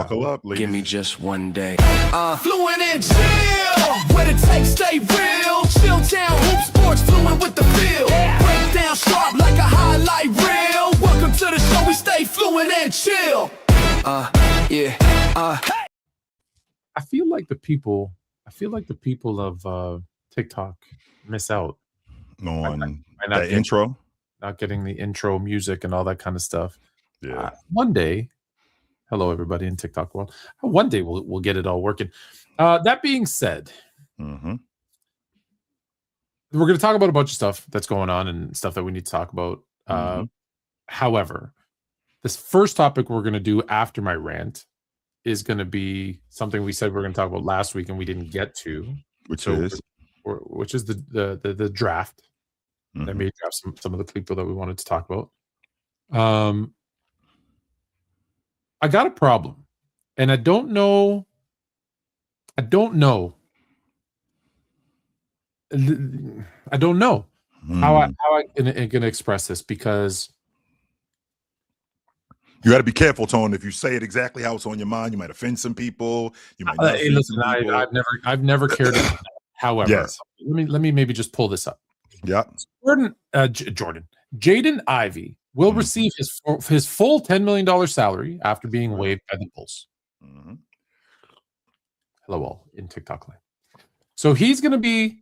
Buckle up, ladies. Give me just one day. Fluent and chill. Where the takes stay real. Chill town, hoop sports, fluent with the feel. Break down sharp like a highlight reel. Welcome to the show, we stay fluent and chill. I feel like the people of TikTok miss out On not that intro. not getting the intro music and all that kind of stuff. Yeah. One day, hello everybody in TikTok world. One day we'll get it all working. That being said, Mm-hmm. we're going to talk about a bunch of stuff that's going on and stuff that we need to talk about. However, this first topic we're going to do after my rant is going to be something we said we were going to talk about last week and we didn't get to, which is the draft. Mm-hmm. That may draft some of the people that we wanted to talk about. I got a problem, and I don't know how I can express this, because you got to be careful, Tone. If you say it exactly how it's on your mind, you might offend some people. You might not offend some people. I've never cared about that. However, Yes. let me maybe just pull this up. Yeah. Jaden Ivey will receive his full $10 million salary after being waived by the Bulls. Mm-hmm. Hello all in TikTok land. So he's going to be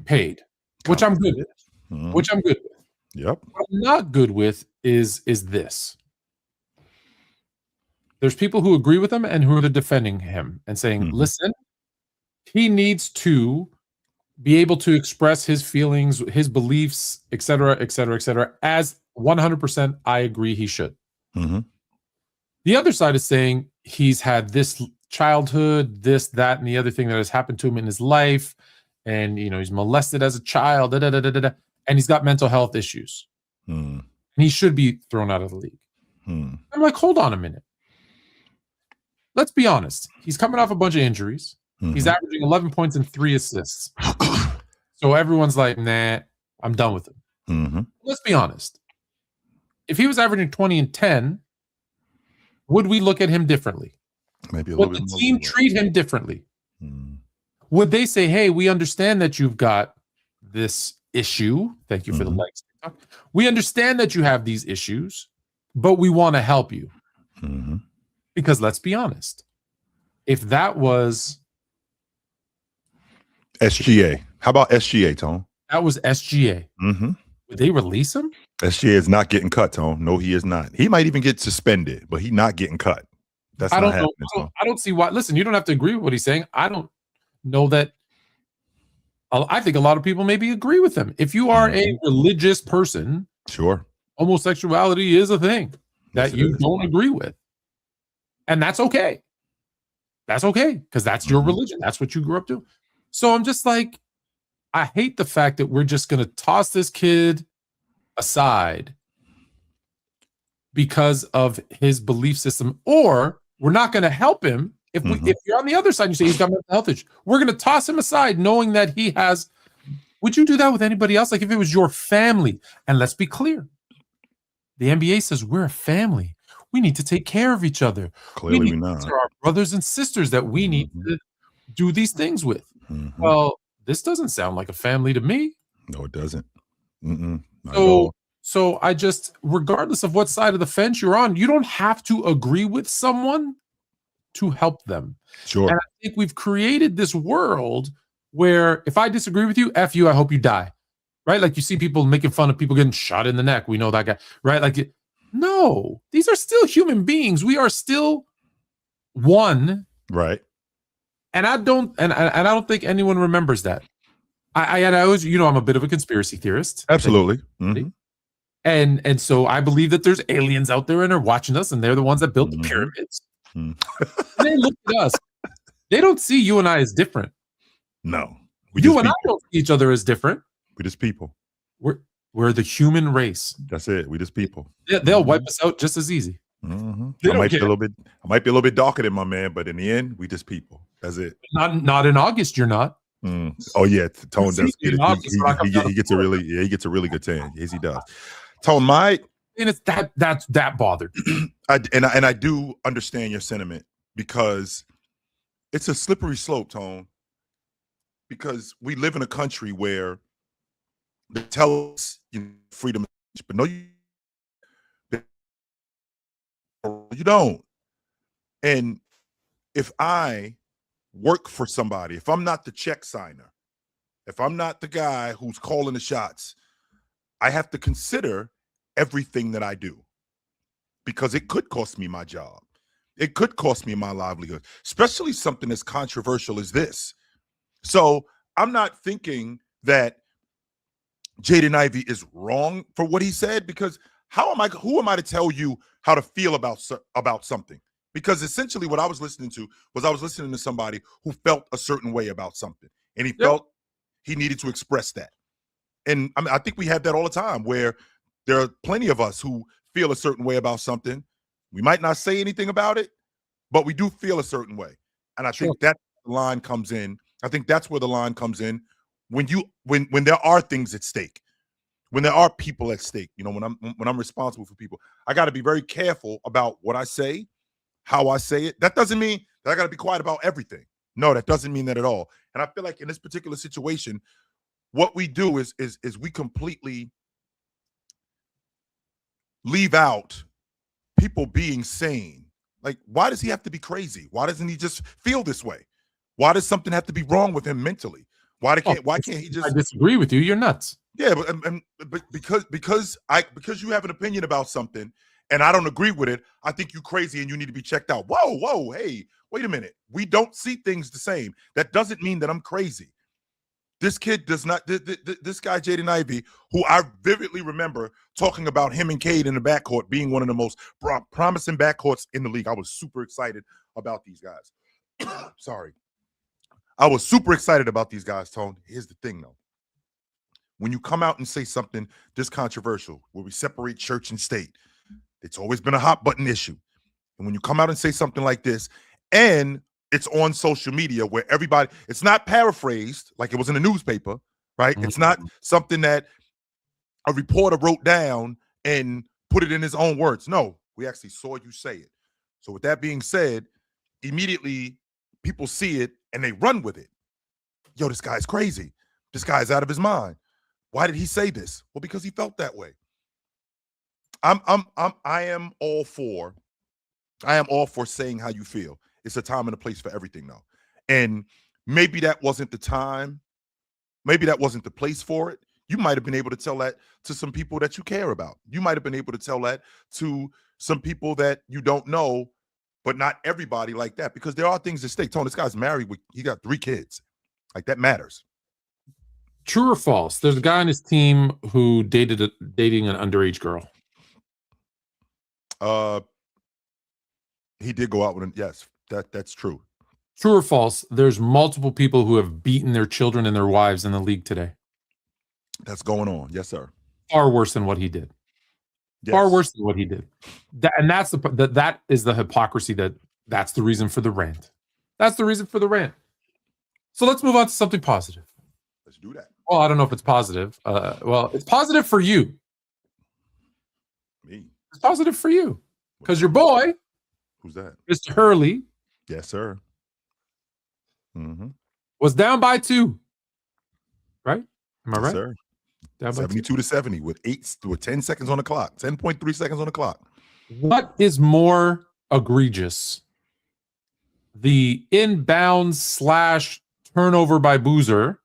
paid, which I'm good with. Mm-hmm. Which I'm good with. Yep. What I'm not good with is this. There's people who agree with him and who are defending him and saying, listen, he needs to be able to express his feelings, his beliefs, etc., etc., etc. As 100%, I agree he should. Mm-hmm. The other side is saying he's had this childhood, this, that, and the other thing that has happened to him in his life, and he's molested as a child, and he's got mental health issues, and he should be thrown out of the league. I'm like, hold on a minute. Let's be honest. He's coming off a bunch of injuries. He's averaging 11 points and 3 assists. So everyone's like, nah, I'm done with him. Let's be honest. If he was averaging 20 and 10, would we look at him differently? Maybe a little bit more. Would the team treat him differently? Would they say, hey, we understand that you've got this issue. Thank you for the likes. We understand that you have these issues, but we want to help you. Because let's be honest. If that was SGA. How about SGA, Tone? That was SGA. Would they release him? SGA is not getting cut, Tone. No, he is not. He might even get suspended, but he's not getting cut. That's not happening. I don't see why. Listen, you don't have to agree with what he's saying. I don't know that. I think a lot of people maybe agree with him. If you are a religious person, sure, homosexuality is a thing that you don't agree with. And that's okay. That's okay, because that's your religion. That's what you grew up to. So I'm just like, I hate the fact that we're just going to toss this kid aside because of his belief system, or we're not going to help him. If you're on the other side and you say he's got mental health issues, we're going to toss him aside knowing that he has. Would you do that with anybody else? Like if it was your family? And let's be clear. The NBA says we're a family. We need to take care of each other. Clearly we're not. These are our brothers and sisters that we need to do these things with. Well, this doesn't sound like a family to me. No, it doesn't. Not at all. So I just, regardless of what side of the fence you're on, you don't have to agree with someone to help them. Sure. And I think we've created this world where if I disagree with you, F you, I hope you die. Right? Like you see people making fun of people getting shot in the neck. We know that guy. Right? Like, no, these are still human beings. We are still one. Right. And I don't think anyone remembers that. I always, I'm a bit of a conspiracy theorist. Absolutely. And so I believe that there's aliens out there and they're watching us, and they're the ones that built the pyramids. They look at us. They don't see you and I as different. No. You and I don't see each other as different. We're just people. We're the human race. That's it. We just people. Yeah, they'll wipe us out just as easy. I might be a little bit darker than my man, but in the end, we just people. That's it. Not in August, you're not. Oh yeah, Tone does get it. He gets a really good tan. Yes, he does. Tone, my And it's that bothered me. I do understand your sentiment because it's a slippery slope, Tone. Because we live in a country where they tell us freedom of speech, but no, you don't. And if I work for somebody, if I'm not the check signer, if I'm not the guy who's calling the shots, I have to consider everything that I do because it could cost me my job. It could cost me my livelihood, especially something as controversial as this. So I'm not thinking that Jaden Ivey is wrong for what he said because who am I to tell you how to feel about something? Because essentially what I was listening to was I was listening to somebody who felt a certain way about something and he felt he needed to express that. And I mean, I think we have that all the time where there are plenty of us who feel a certain way about something. We might not say anything about it, but we do feel a certain way. And I think that line comes in. I think that's where the line comes in when there are things at stake, when there are people at stake. You know, when I'm responsible for people, I got to be very careful about what I say, how I say it. That doesn't mean that I got to be quiet about everything. No, that doesn't mean that at all. And I feel like in this particular situation, what we do is we completely leave out people being sane. Like, why does he have to be crazy? Why doesn't he just feel this way? Why does something have to be wrong with him mentally? Why can't he just? I disagree with you. You're nuts. Yeah, but because you have an opinion about something and I don't agree with it, I think you crazy and you need to be checked out. Whoa, hey, wait a minute. We don't see things the same. That doesn't mean that I'm crazy. This kid does not. This guy Jaden Ivey, who I vividly remember talking about him and Cade in the backcourt being one of the most promising backcourts in the league. I was super excited about these guys. Sorry. I was super excited about these guys, Tone. Here's the thing, though. When you come out and say something this controversial, where we separate church and state, it's always been a hot button issue. And when you come out and say something like this, and it's on social media where everybody, it's not paraphrased like it was in the newspaper, right? It's not something that a reporter wrote down and put it in his own words. No, we actually saw you say it. So with that being said, immediately people see it and they run with it. Yo, this guy's crazy. This guy's out of his mind. Why did he say this? Well, because he felt that way. I am all for saying how you feel. It's a time and a place for everything, though. And maybe that wasn't the time. Maybe that wasn't the place for it. You might have been able to tell that to some people that you care about. You might have been able to tell that to some people that you don't know, but not everybody like that, because there are things at stake. Tony, this guy's married. He got 3 kids. Like, that matters. True or false? There's a guy on his team who dating an underage girl. He did go out with him. Yes, that's true. True or false? There's multiple people who have beaten their children and their wives in the league today. That's going on. Yes, sir. Far worse than what he did. Yes. Far worse than what he did. That is the hypocrisy. That's the reason for the rant. That's the reason for the rant. So let's move on to something positive. Let's do that. Well, I don't know if it's positive. Well, it's positive for you. Me. It's positive for you. Because your boy. Who's that? Mr. Hurley. Yes, sir. Mm-hmm. Was down by 2. Right? Am I right? Sir. Down 72 to 70 with 10 seconds on the clock. 10.3 seconds on the clock. What is more egregious? The inbounds / turnover by Boozer?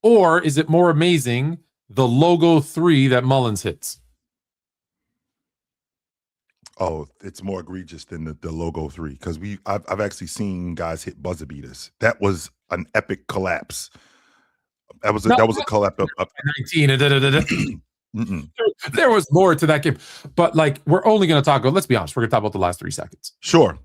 Or is it more amazing the logo 3 that Mullins hits? Oh, it's more egregious than the logo 3 because I've actually seen guys hit buzzer beaters. That was an epic collapse. That was a collapse up 19. There was more to that game, but like we're only going to talk about. Let's be honest, we're going to talk about the last 3 seconds. Sure.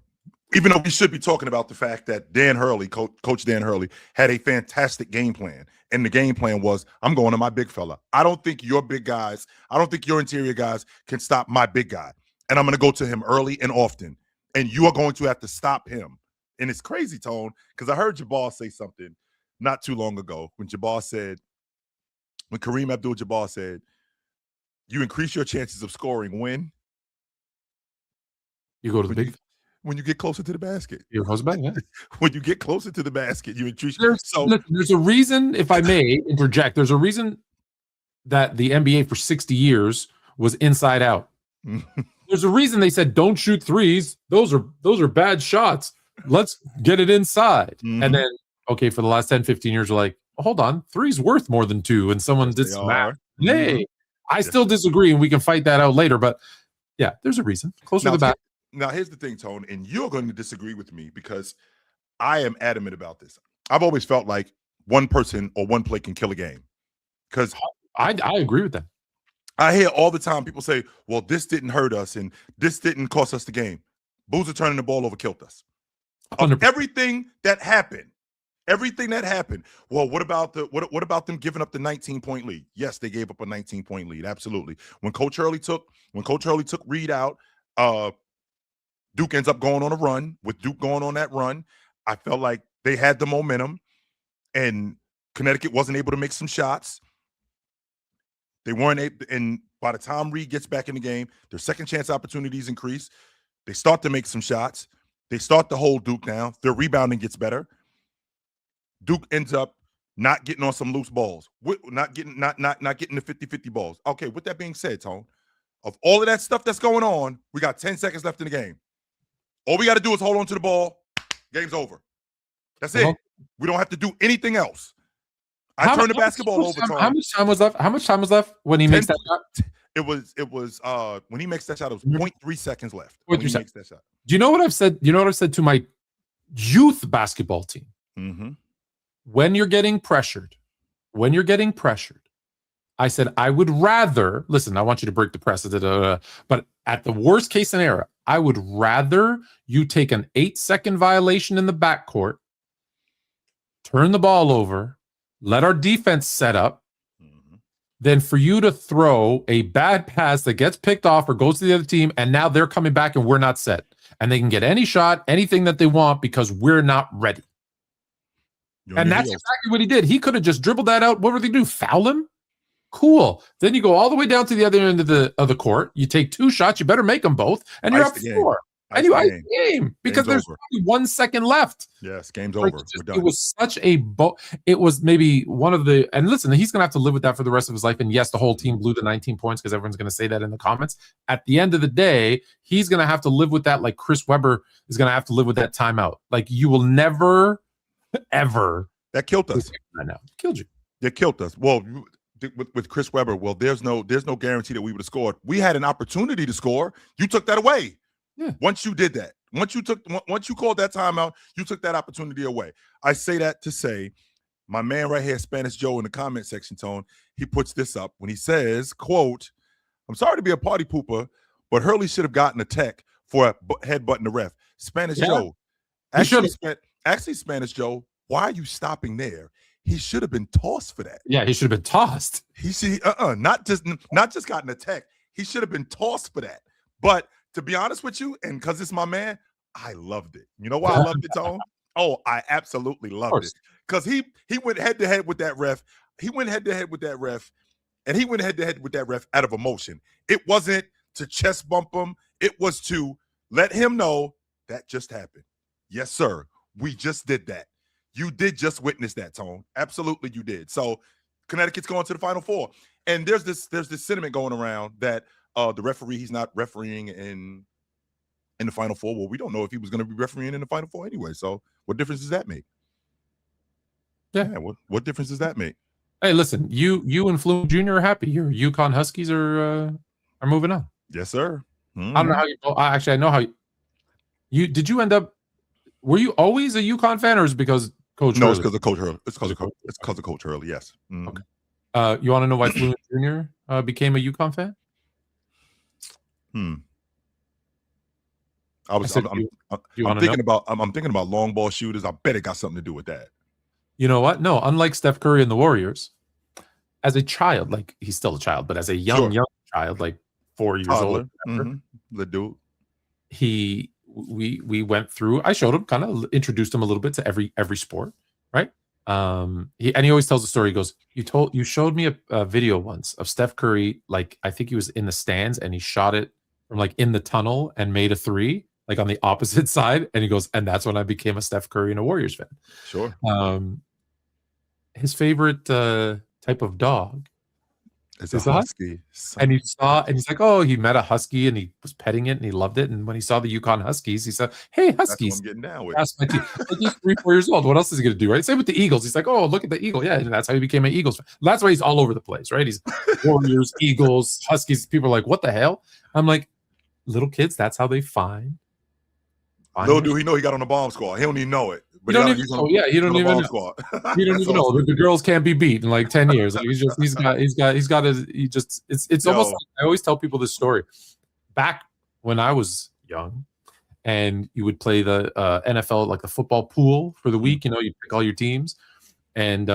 Even though we should be talking about the fact that Dan Hurley, Coach Dan Hurley, had a fantastic game plan. And the game plan was, I'm going to my big fella. I don't think your big guys, I don't think your interior guys can stop my big guy. And I'm going to go to him early and often. And you are going to have to stop him. And it's crazy, Tone, because I heard Jabbar say something not too long ago when Kareem Abdul-Jabbar said, you increase your chances of scoring when You go to the big. when you get closer to the basket. Your husband, yeah. When you get closer to the basket, you increase. There's a reason, if I may interject, there's a reason that the NBA for 60 years was inside out. There's a reason they said don't shoot threes. Those are bad shots. Let's get it inside. And then, okay, for the last 10, 15 years, we're like, hold on, three's worth more than two. And someone did some math. Hey, I still disagree, and we can fight that out later. But yeah, there's a reason. Closer to the back. Now, here's the thing, Tone, and you're going to disagree with me because I am adamant about this. I've always felt like one person or one play can kill a game. Because I agree with that. I hear all the time people say, well, this didn't hurt us and this didn't cost us the game. Boozer turning the ball over killed us. Everything that happened. Well, what about them giving up the 19-point lead? Yes, they gave up a 19-point lead. Absolutely. When Coach Hurley took Reed out, Duke ends up going on a run. With Duke going on that run, I felt like they had the momentum, and Connecticut wasn't able to make some shots. They weren't able, and by the time Reed gets back in the game, their second chance opportunities increase. They start to make some shots. They start to hold Duke down. Their rebounding gets better. Duke ends up not getting on some loose balls, not getting the 50-50 balls. Okay, with that being said, Tone, of all of that stuff that's going on, we got 10 seconds left in the game. All we got to do is hold on to the ball. Game's over. That's it. We don't have to do anything else. I turned the basketball over. How much time was left? How much time was left when he makes that shot? It was when he makes that shot, it was 0.3 seconds left. 0.3 seconds. Makes that shot. Do you know what I've said? You know what I've said to my youth basketball team? When you're getting pressured, I said, I would rather, listen, I want you to break the press, but at the worst case scenario, I would rather you take an 8-second violation in the backcourt, turn the ball over, let our defense set up, than for you to throw a bad pass that gets picked off or goes to the other team, and now they're coming back and we're not set. And they can get any shot, anything that they want because we're not ready. And that's exactly what he did. He could have just dribbled that out. What would they do? Foul him? Cool. Then you go all the way down to the other end of the court. You take 2 shots. You better make them both. And you're up 4. And you ice the game because there's only 1 second left. Yes, game's over. We're done. It was such a it was maybe one of the, and listen, he's gonna have to live with that for the rest of his life. And yes, the whole team blew the 19 points because everyone's gonna say that in the comments. At the end of the day, he's gonna have to live with that, like Chris Webber is gonna have to live with that timeout. Like, you will never, ever. That killed us. I know, killed you. It killed us. Well, with Chris Webber, well, there's no guarantee that we would have scored. We had an opportunity to score. You took that away. Yeah. Once you did that, once you called that timeout, you took that opportunity away. I say that to say, my man right here, Spanish Joe, in the comment section, Tone, he puts this up when he says, quote, "I'm sorry to be a party pooper, but Hurley should have gotten a tech for headbutting the ref." Spanish Joe, actually, Spanish Joe, why are you stopping there? He should have been tossed for that. Yeah, he should have been tossed. He should not just gotten a tech. He should have been tossed for that. But to be honest with you, and because it's my man, I loved it. You know why I loved it, Tone? Oh, I absolutely loved it. Because he went head-to-head with that ref. He went head-to-head with that ref, and he went head-to-head with that ref out of emotion. It wasn't to chest bump him. It was to let him know that just happened. Yes, sir. We just did that. You did just witness that, Tone. Absolutely, you did. So Connecticut's going to the Final Four. And there's this sentiment going around that the referee, he's not refereeing in the Final Four. Well, we don't know if he was going to be refereeing in the Final Four anyway. So what difference does that make? Yeah, what difference does that make? Hey, listen, you and Flume Jr. are happy. Your UConn Huskies are moving on. Yes, sir. I don't know how you. Actually, I know how you did. You end up. Were you always a UConn fan, or is it because Coach? No, Hurley? It's because of Coach Hurley. It's because of Coach Hurley. Yes. Okay. You want to know why Flume Jr. Became a UConn fan? I'm thinking about long ball shooters. I bet it got something to do with that. You know what? No, unlike Steph Curry and the Warriors, as a child, like he's still a child, but as a young child, like 4 years old, the dude, we went through. I showed him, kind of introduced him a little bit to every sport, right? He always tells the story. He goes, you showed me a video once of Steph Curry, like I think he was in the stands and he shot it from like in the tunnel and made a three, like on the opposite side. And he goes, and that's when I became a Steph Curry and a Warriors fan. Sure. His favorite type of dog It's a husky. and he's like, oh, he met a husky and he was petting it and he loved it. And when he saw the Yukon Huskies, he said, hey, That's Huskies. what I'm getting down with. Like he's 3-4 years old. What else is he going to do, right? Same with the Eagles. He's like, oh, look at the Eagle. Yeah, and that's how he became an Eagles fan. That's why he's all over the place, right? He's Warriors, Eagles, Huskies. People are like, what the hell? I'm like, little kids, that's how they find Little do he know he got on the bomb squad. He don't even know it. But he don't even know. Yeah, he don't even know. He don't even know. The girls can't be beat in like 10 years. Like he's got his. It's almost. Like, I always tell people this story. Back when I was young, and you would play the NFL, like the football pool for the week. You know, you pick all your teams, and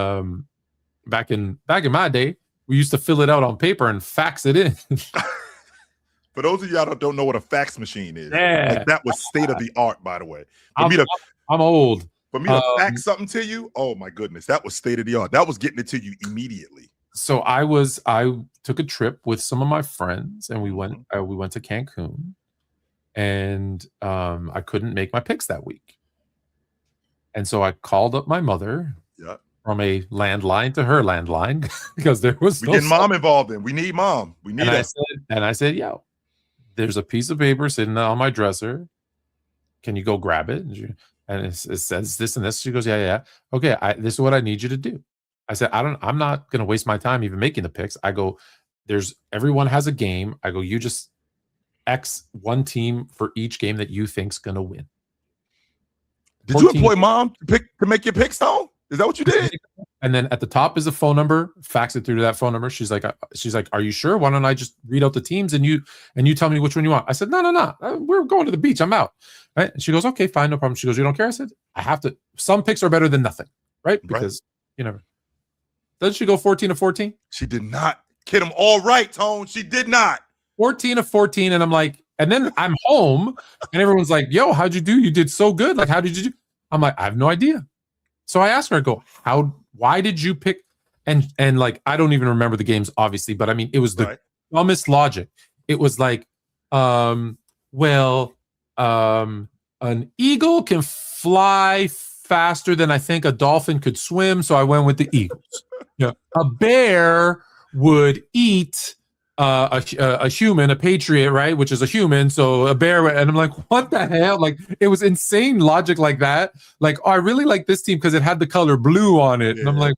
back in my day, we used to fill it out on paper and fax it in. For those of y'all that don't know what a fax machine is, yeah, like that was state of the art, by the way. I'm old. For me to fax something to you, oh my goodness, that was state of the art. That was getting it to you immediately. So I took a trip with some of my friends, and we went to Cancun, and I couldn't make my picks that week, and so I called up my mother. Yeah. From a landline to her landline because there was we getting mom involved in. We need mom. We need. I said, yo, there's a piece of paper sitting on my dresser. Can you go grab it? And it says this and this. She goes, yeah. Okay, this is what I need you to do. I said, I'm not going to waste my time even making the picks. I go, everyone has a game. I go, you just X one team for each game that you think's going to win. Did you employ mom to make your picks, though? Is that what you did? And then at the top is a phone number. Fax it through to that phone number. She's like, are you sure? Why don't I just read out the teams and you tell me which one you want? I said, no. We're going to the beach. I'm out. Right? And she goes, okay, fine, no problem. She goes, you don't care? I said, I have to. Some picks are better than nothing, right? Because you never. Doesn't she go 14-14? She did not. Kid him all right, Tone. She did not. 14-14, and I'm like, and then I'm home, and everyone's like, yo, how'd you do? You did so good. Like, how did you do? I'm like, I have no idea. So I asked her, I go, why did you pick? And like, I don't even remember the games, obviously, but I mean, it was the dumbest logic. It was like, an eagle can fly faster than I think a dolphin could swim. So I went with the Eagles. A bear would eat a human, a patriot, right? Which is a human. So a bear, and I'm like, what the hell? Like, it was insane logic like that. Like, oh, I really like this team because it had the color blue on it. Yeah. And I'm like,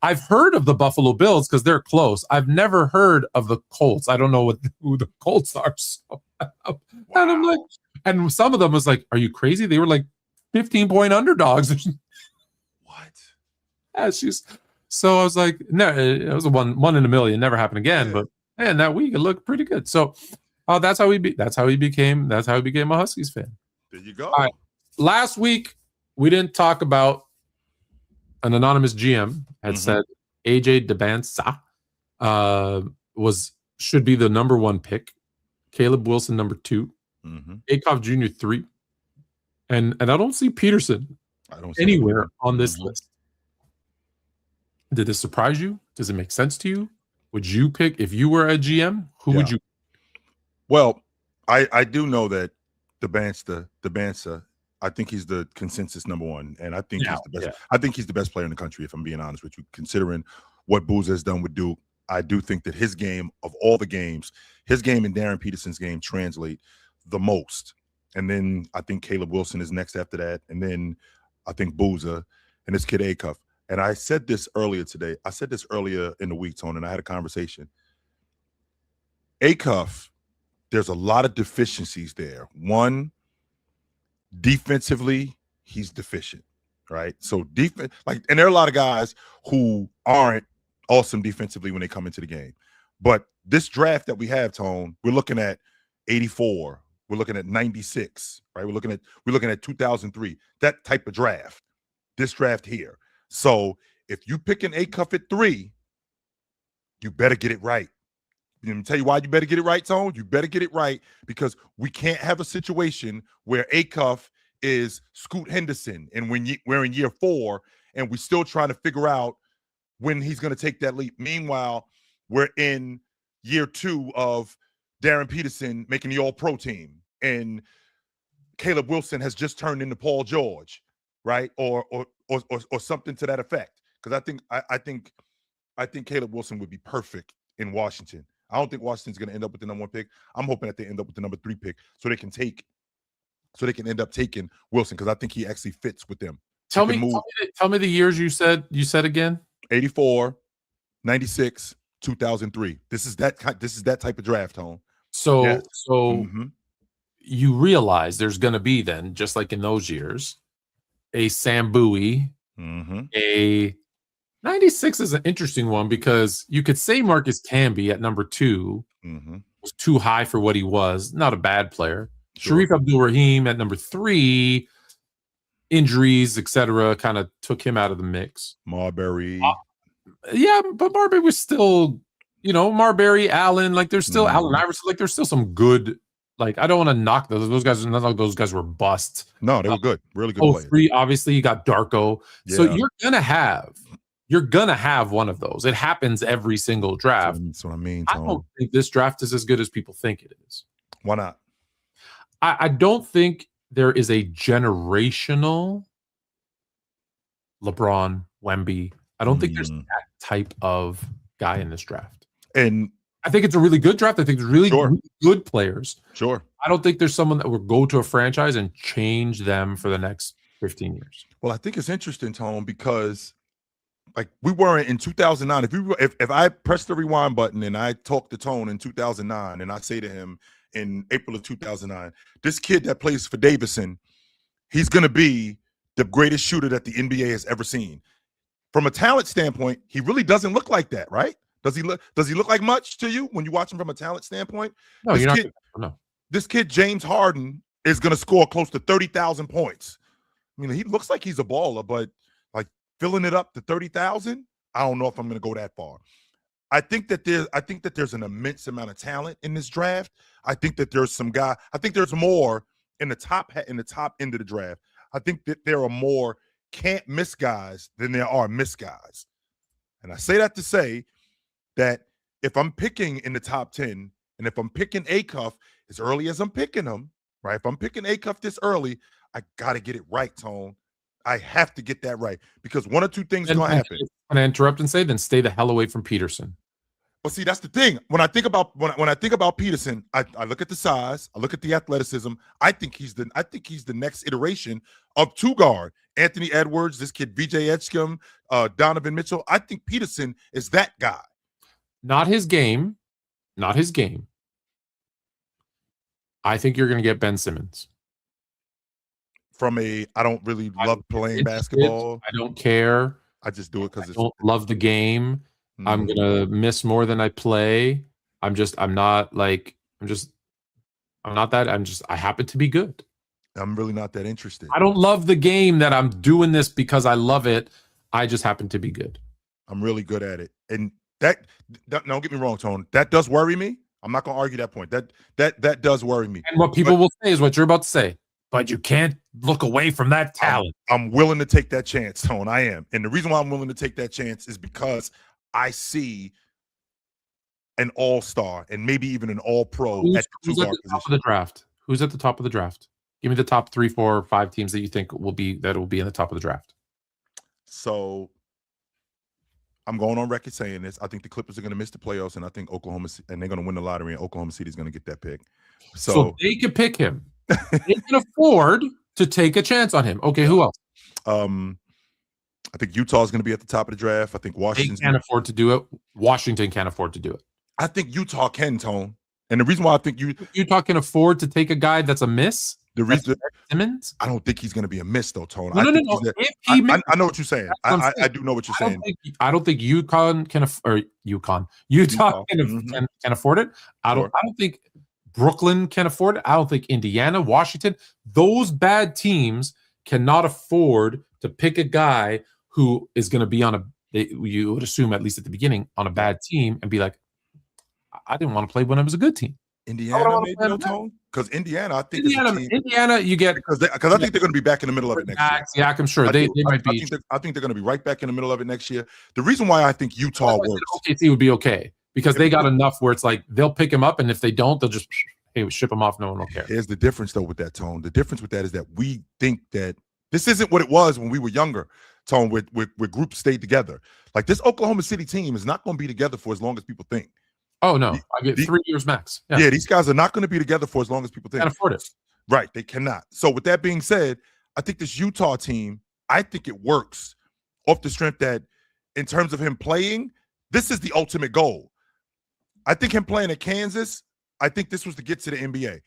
I've heard of the Buffalo Bills because they're close. I've never heard of the Colts. I don't know who the Colts are. So, and I'm like, and some of them was like, are you crazy? They were like 15-point underdogs. What? Yeah, so I was like, no, it was a one in a million, never happened again. Yeah. But man, that week it looked pretty good. So that's how he became a Huskies fan. There you go. All right. Last week we didn't talk about an anonymous GM had said AJ Dbansa should be the number 1 pick, Caleb Wilson number 2, Akoff Jr. 3, and I don't see Peterson anywhere on this list. Did this surprise you? Does it make sense to you? Would you pick, if you were a GM, who would you pick? Well, I do know that Dbansa, I think he's the consensus number 1, and I think he's the best. I think he's the best player in the country, if I'm being honest with you. Considering what Booz has done with Duke, I do think that his game, of all the games, his game and Darren Peterson's game translate the most. And then I think Caleb Wilson is next after that, and then I think Booza and this kid Acuff. And I said this earlier today. I said this earlier in the week, Tone, and I had a conversation. Acuff, there's a lot of deficiencies there. One, defensively, he's deficient, right? So defense, and there are a lot of guys who aren't awesome defensively when they come into the game. But this draft that we have, Tone, we're looking at 84. We're looking at 96, right? We're looking at 2003. That type of draft. This draft here. So if you pick an Acuff at 3, you better get it right. Let me tell you why you better get it right, Tone. You better get it right because we can't have a situation where Acuff is Scoot Henderson and when we're in year 4 and we're still trying to figure out when he's going to take that leap. Meanwhile, we're in year 2 of Darren Peterson making the All-Pro team, and Caleb Wilson has just turned into Paul George, right? Or something to that effect. Because I think Caleb Wilson would be perfect in Washington. I don't think Washington's going to end up with the number 1 pick. I'm hoping that they end up with the number 3 pick so they can end up taking Wilson, because I think he actually fits with them. Tell me the years you said again. 84, 96, 2003. This is that type of draft, Tone. So Yes. You realize there's going to be then, just like in those years, a Sam Bowie, a 96 is an interesting one, because you could say Marcus Camby at number 2 was too high for what he was. Not a bad player. Sure. Sharif Abdul-Rahim at number 3, injuries, etc., kind of took him out of the mix. Marbury. Yeah, but Marbury was still, Marbury, Allen, like there's still Allen Iverson, like there's still some good, like I don't want to knock those guys. Not like those guys were bust. No, they were good, really good players. 03, obviously you got Darko. Yeah. So you're gonna have one of those. It happens every single draft. That's what I mean, Tom. I don't think this draft is as good as people think it is. Why not? I don't think there is a generational LeBron, Wemby. I don't think there's that type of guy in this draft. And I think it's a really good draft. I think it's really good players. Sure. I don't think there's someone that would go to a franchise and change them for the next 15 years. Well, I think it's interesting, Tone, because like we weren't in 2009. If I press the rewind button and I talk to Tone in 2009 and I say to him in April of 2009, this kid that plays for Davidson, he's going to be the greatest shooter that the NBA has ever seen. From a talent standpoint, he really doesn't look like that, right? Does he look like much to you when you watch him from a talent standpoint? No, no. This kid, James Harden, is going to score close to 30,000 points. I mean, he looks like he's a baller, but like filling it up to 30,000, I don't know if I'm going to go that far. I think that there's an immense amount of talent in this draft. I think that there's some guy. I think there's more in the top end of the draft. I think that there are more can't miss guys than there are miss guys. And I say that to say that if I'm picking in the top 10, and if I'm picking Acuff as early as I'm picking them, right? If I'm picking Acuff this early, I got to get it right, Tone. I have to get that right, because one or two things are going to happen. Can I interrupt and say, then stay the hell away from Peterson? Well, see, that's the thing. When I think about Peterson, I look at the size, I look at the athleticism. I think he's the next iteration of two guard. Anthony Edwards, this kid VJ Edgecombe, Donovan Mitchell. I think Peterson is that guy. Not his game. Not his game. I think you're going to get Ben Simmons. I don't really love playing basketball. I don't care. I just do it because I don't love the game. I'm gonna miss more than I play. I happen to be good. I'm really not that interested. I don't love the game that I'm doing this because I love it. I just happen to be good. I'm really good at it. And that don't get me wrong, Tone. That does worry me. I'm not gonna argue that point. That does worry me. And what people will say is what you're about to say. But you can't look away from that talent. I'm willing to take that chance, Tone. I am. And the reason why I'm willing to take that chance is because I see an all-star and maybe even an all-pro who's at the top of the draft. Who's at the top of the draft? Give me the top 3, 4, 5 teams that you think will be in the top of the draft. So I'm going on record saying this. I think the Clippers are going to miss the playoffs, and I think they're going to win the lottery, and Oklahoma City is going to get that pick. So they could pick him. They can afford to take a chance on him. Okay, who else? I think Utah is going to be at the top of the draft. I think Washington can't afford to do it. Washington can't afford to do it. I think Utah can, Tone. And the reason why I think Utah can afford to take a guy that's a miss. The reason Simmons, I don't think he's going to be a miss though, Tone. No. I know what you're saying. I do know what you're saying. I don't think Utah can afford it. I don't think Brooklyn can afford it. I don't think Indiana, Washington, those bad teams cannot afford to pick a guy who is going to be you would assume, at least at the beginning, on a bad team and be like, I didn't want to play when it was a good team. Indiana, maybe, Tone? because Indiana, I think, is a team Indiana, you get because I think they're going to be back in the middle of it next year. Yeah, I'm sure they might be. I think they're going to be right back in the middle of it next year. The reason why I think Utah works, OKC would be okay because they got enough where it's like they'll pick him up, and if they don't, they'll just ship him off. No one will care. Here's the difference, though, with that, Tone. The difference with that is that we think that this isn't what it was when we were younger, Tone, where groups stayed together. Like this Oklahoma City team is not going to be together for as long as people think. Oh, no. I get 3 years max. Yeah, these guys are not going to be together for as long as people think. Can't afford it. Right, they cannot. So with that being said, I think this Utah team, I think it works off the strength that in terms of him playing, this is the ultimate goal. I think him playing at Kansas, I think this was to get to the NBA.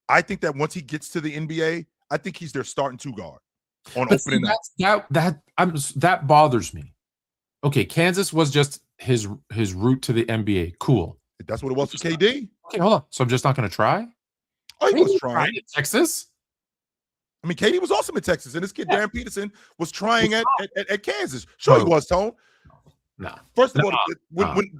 I think that once he gets to the NBA, I think he's their starting two guard on opening night. That bothers me. Okay, Kansas was just his route to the NBA. Cool. That's what it was for KD. Okay, hold on. So I'm just not going to try? Oh, he was trying. At Texas? I mean, KD was awesome at Texas, and this kid, Darren Peterson, was trying at Kansas. Sure, he was, Tone. No. First of all, when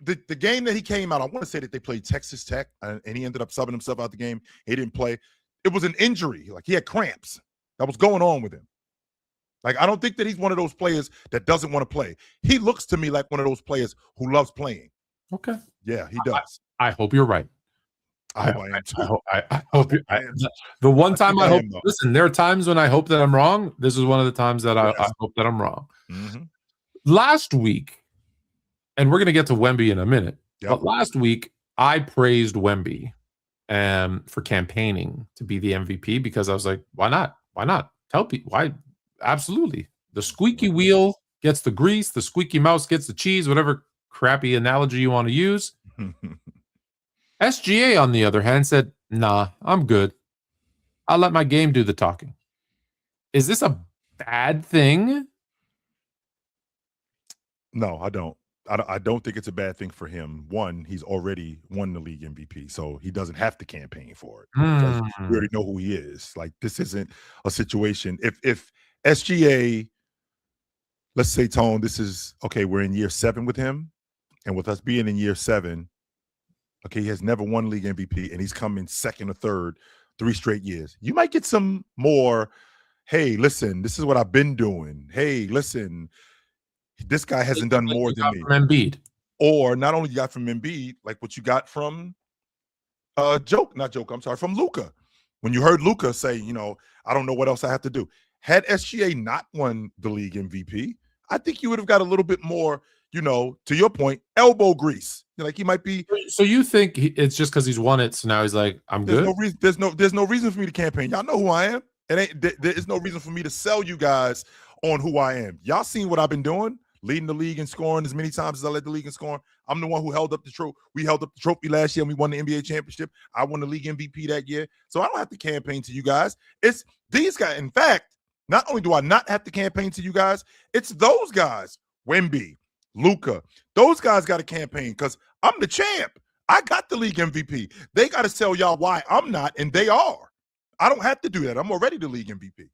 the game that he came out, I want to say that they played Texas Tech, and he ended up subbing himself out the game. He didn't play. It was an injury. Like, he had cramps. That was going on with him. Like, I don't think that he's one of those players that doesn't want to play. He looks to me like one of those players who loves playing. Okay. Yeah, he does. I hope you're right. I hope I am too. I hope the one time I hope. Listen, there are times when I hope that I'm wrong. This is one of the times that I hope that I'm wrong. Mm-hmm. Last week, and we're going to get to Wemby in a minute, but last week I praised Wemby for campaigning to be the MVP because I was like, why not? Why not? Tell people why. Absolutely. The squeaky wheel gets the grease. The squeaky mouse gets the cheese, whatever crappy analogy you want to use. SGA, on the other hand, said, nah, I'm good. I'll let my game do the talking. Is this a bad thing? No, I don't. I don't think it's a bad thing for him. One, he's already won the league MVP, so he doesn't have to campaign for it. Because we already know who he is. Like, this isn't a situation. If SGA, let's say, Tone, this is, okay, we're in year 7 with him, and with us being in year 7, okay, he has never won league MVP, and he's come in second or third 3 straight years. You might get some more, hey, listen, this is what I've been doing. Hey, listen, this guy hasn't done more than me. From Embiid. Or not only you got from Embiid, like what you got from from Luka. When you heard Luka say, I don't know what else I have to do. Had SGA not won the league MVP, I think you would have got a little bit more, to your point, elbow grease. Like, he might be. So you think it's just because he's won it, so now he's like, I'm good? There's no reason for me to campaign. Y'all know who I am. There is no reason for me to sell you guys on who I am. Y'all seen what I've been doing, leading the league in scoring as many times as I led the league in scoring. I'm the one who held up the trophy. We held up the trophy last year, and we won the NBA championship. I won the league MVP that year. So I don't have to campaign to you guys. It's these guys. In fact, not only do I not have to campaign to you guys, it's those guys, Wemby, Luka. Those guys got a campaign because I'm the champ. I got the league MVP. They got to tell y'all why I'm not, and they are. I don't have to do that. I'm already the league MVP.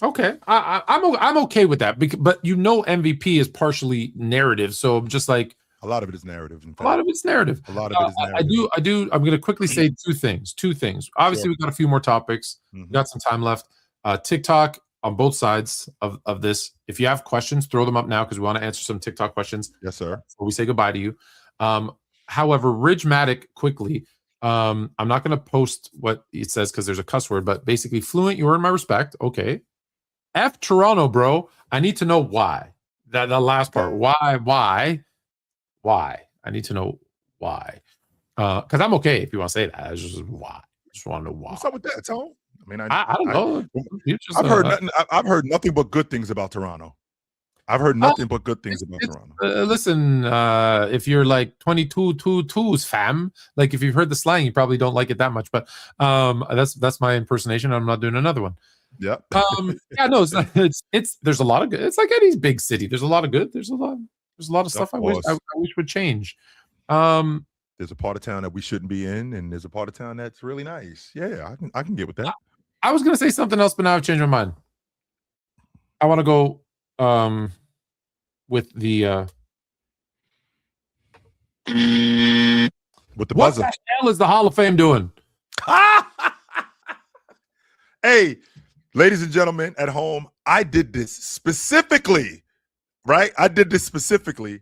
Okay, I'm okay with that, but MVP is partially narrative, so I'm just like a lot of it is narrative. A lot of it's narrative. A lot of it is narrative. I do. I'm going to quickly say two things. Obviously, we've got a few more topiks. We've got some time left. TikTok on both sides of this. If you have questions, throw them up now because we want to answer some TikTok questions. Yes, sir. Before we say goodbye to you. However, Ridge-matic, quickly. I'm not going to post what it says because there's a cuss word, but basically, Fluent, you earn my respect. Okay. F Toronto, bro. I need to know why. That last part. Why? I need to know why. Because I'm okay if you want to say that. It's just why. I just want to know why. What's up with that, Tone? I mean, I don't know. I've heard nothing but good things about Toronto. I've heard nothing but good things about Toronto. Listen, if you're like 22 fam, like if you've heard the slang, you probably don't like it that much. But that's my impersonation. I'm not doing another one. Yeah. Yeah, no, it's not, it's there's a lot of good. It's like any big city. There's a lot of good. There's a lot of stuff I wish would change. There's a part of town that we shouldn't be in, and there's a part of town that's really nice. Yeah, I can get with that. I was gonna say something else, but now I've changed my mind. I want to go with the buzzer. What the hell is the Hall of Fame doing? Hey, ladies and gentlemen at home, I did this specifically, right? I did this specifically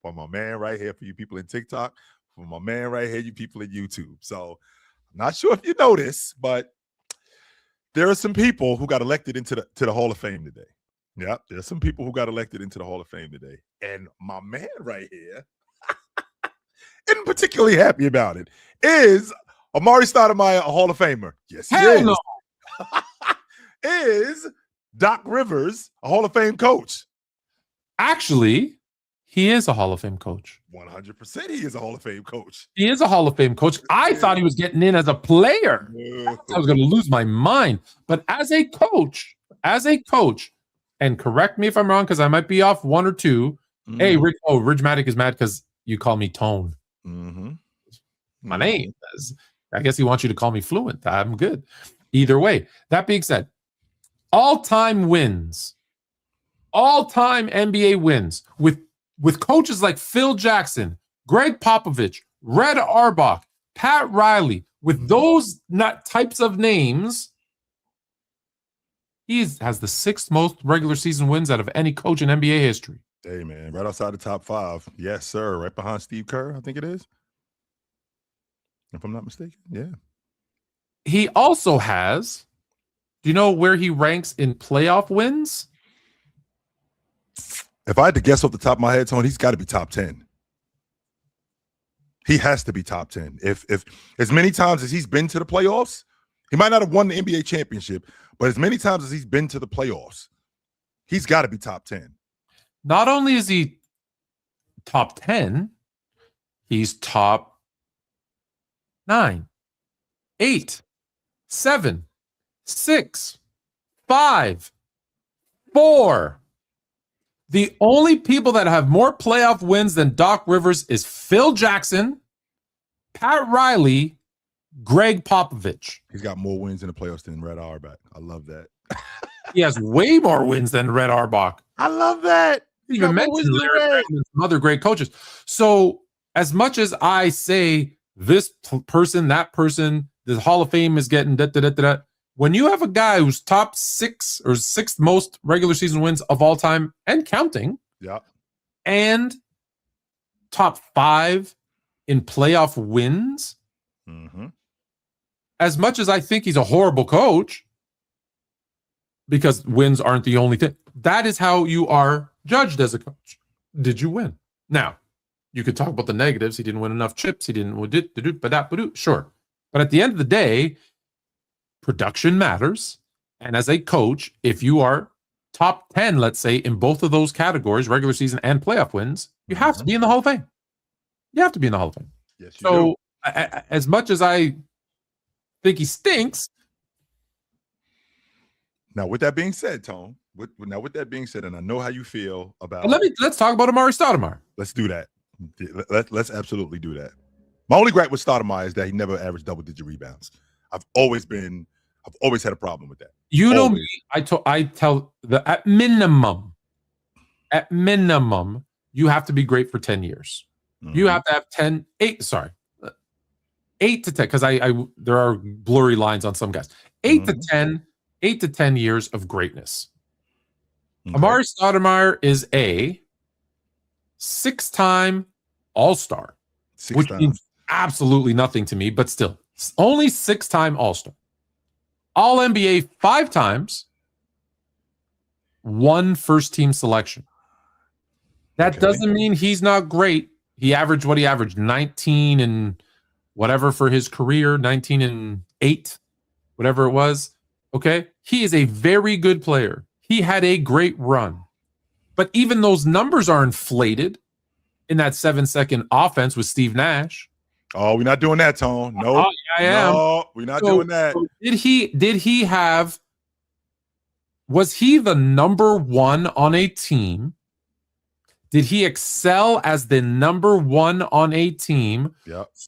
for my man right here, for you people in TikTok, for my man right here, you people in YouTube. So I'm not sure if you know this, but there are some people who got elected into the Hall of Fame today. Yeah, there's some people who got elected into the Hall of Fame today. And my man right here, isn't particularly happy about it, is Amari Stoudemire, a Hall of Famer. Yes, he is. No. Is Doc Rivers a Hall of Fame coach? Actually, he is a Hall of Fame coach. 100% he is a Hall of Fame coach. He is a Hall of Fame coach. I thought he was getting in as a player. I was going to lose my mind. But as a coach, and correct me if I'm wrong, because I might be off one or two. Hey, Ridgematic is mad because you call me Tone. My name is. I guess he wants you to call me Fluent. I'm good. Either way. That being said, all-time wins, all-time NBA wins with coaches like Phil Jackson, Greg Popovich, Red Auerbach, Pat Riley, with those types of names, he has the 6th most regular season wins out of any coach in NBA history. Hey, man, right outside the top 5. Yes, sir. Right behind Steve Kerr, I think it is. If I'm not mistaken. Yeah. He also has, do you know where he ranks in playoff wins? If I had to guess off the top of my head, Tony, he's got to be top 10. He has to be top 10. If as many times as he's been to the playoffs, he might not have won the NBA championship, but as many times as he's been to the playoffs, he's got to be top 10. Not only is he top 10, he's top 9, 8, 7, 6, 5, 4. The only people that have more playoff wins than Doc Rivers is Phil Jackson, Pat Riley, Greg Popovich. He's got more wins in the playoffs than Red Auerbach. I love that. He has way more wins than Red Auerbach. I love that. Even mentioned Larry Bird and some other great coaches. So as much as I say this person, that person, the Hall of Fame is getting da-da-da-da-da, when you have a guy who's top 6 or 6th most regular season wins of all time and counting, and top 5 in playoff wins, as much as I think he's a horrible coach, because wins aren't the only thing, that is how you are judged as a coach. Did you win? Now, you could talk about the negatives. He didn't win enough chips. He didn't sure. But at the end of the day, production matters. And as a coach, if you are top 10, let's say, in both of those categories, regular season and playoff wins, you have to be in the Hall of Fame. You have to be in the Hall of Fame. Yes, you do. As much as I think he stinks. Now, with that being said, Tone, with that being said, and I know how you feel about. Let's talk about Amari Stoudemire. Let's do that. Let's absolutely do that. My only gripe with Stoudemire is that he never averaged double-digit rebounds. I've always had a problem with that. You know me. I tell at minimum, you have to be great for 10 years. You have to have 8 to 10, because there are blurry lines on some guys. 8 to 10 years of greatness. Okay. Amari Stoudemire is a 6-time All-Star, which means absolutely nothing to me, but still, only 6-time All-Star. All-NBA 5 times, 1 first-team selection. That doesn't mean he's not great. He averaged what he averaged, 19 and whatever for his career, 19 and 8, whatever it was. Okay? He is a very good player. He had a great run. But even those numbers are inflated in that 7-second offense with Steve Nash. Oh, we're not doing that, Tone. No, I am. No, we're not doing that. So was he the number 1 on a team? Did he excel as the number 1 on a team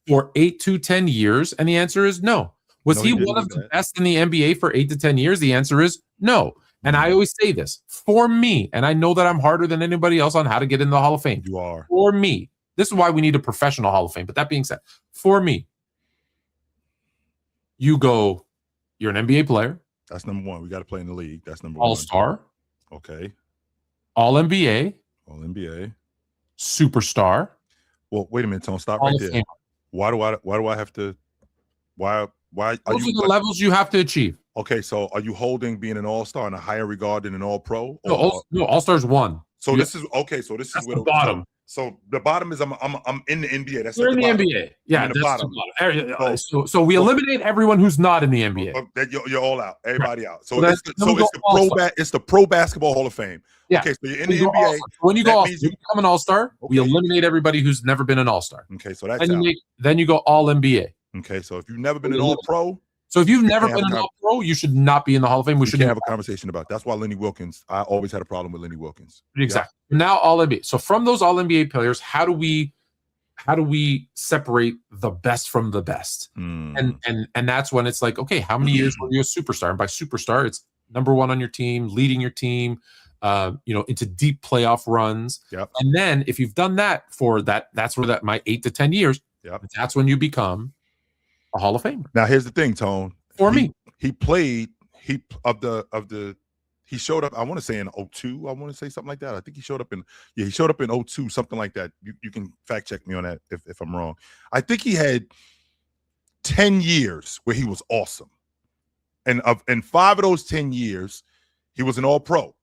for 8 to 10 years? And the answer is no. Was he one of the best in the NBA for 8 to 10 years? The answer is no. And I always say this, for me, and I know that I'm harder than anybody else on how to get in the Hall of Fame. You are. For me, this is why we need a professional Hall of Fame. But that being said, for me, you're an NBA player, That's number one. We got to play in the league. That's number all-star, one. Okay. all-NBA, All NBA. superstar. Well, wait a minute, Tone. Stop Hall right of there. Famer. Why do I have to? Why are Those you are the levels you have to achieve. okay? So are you holding being an all-star in a higher regard than an all-pro? No, all-stars one. So this is okay. So this is That's where the bottom. So the bottom is I'm in the NBA. That's You're at in the bottom. NBA. Yeah, I'm in the bottom. So we eliminate everyone who's not in the NBA. That you're all out. Everybody out. So then it's the pro basketball Hall of Fame. Yeah. Okay, so you're in the NBA. When you go, means you become an all-star. We Okay. eliminate everybody who's never been an all-star. Okay, so that's out. Then you go all NBA. Okay, so if you've never been an all-pro, So if you've never can't been have an a all-pro, you should not be in the Hall of Fame. We we should can't have a conversation about it. That's why Lenny Wilkins. I always had a problem with Lenny Wilkins. exactly. Now all NBA. So from those all NBA players, how do we separate the best from the best? And that's when it's like, okay, how many years were you a superstar? And by superstar, it's number one on your team, leading your team, into deep playoff runs. Yep. And then if you've done that that's where that my 8 to 10 years. Yep. That's when you become a Hall of Famer. Now here's the thing, Tone. Me. He showed up, I want to say in 02. I want to say something like that. I think he showed up in 02, something like that. You can fact check me on that if I'm wrong. I think he had 10 years where he was awesome. And in 5 of those 10 years, he was an all-pro.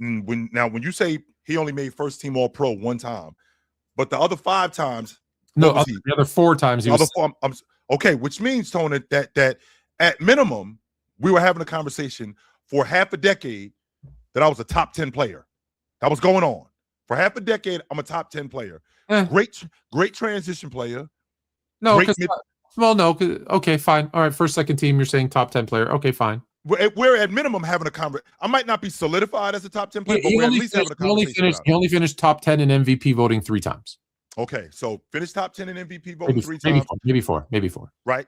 And when you say he only made first team all-pro one time, but the other 5 times, the other 4 times he was okay, which means, Tony, that at minimum, we were having a conversation for half a decade that I was a top 10 player. That was going on. For half a decade, I'm a top 10 player. Great transition player. No, okay, fine. All right, first, second team, you're saying top 10 player. Okay, fine. We're at minimum having a conversation. I might not be solidified as a top 10 player, but we're at least having a conversation. He only finished top 10 in MVP voting 3 times. Okay, so finished top 10 in MVP voting 3 times. Maybe four. Right.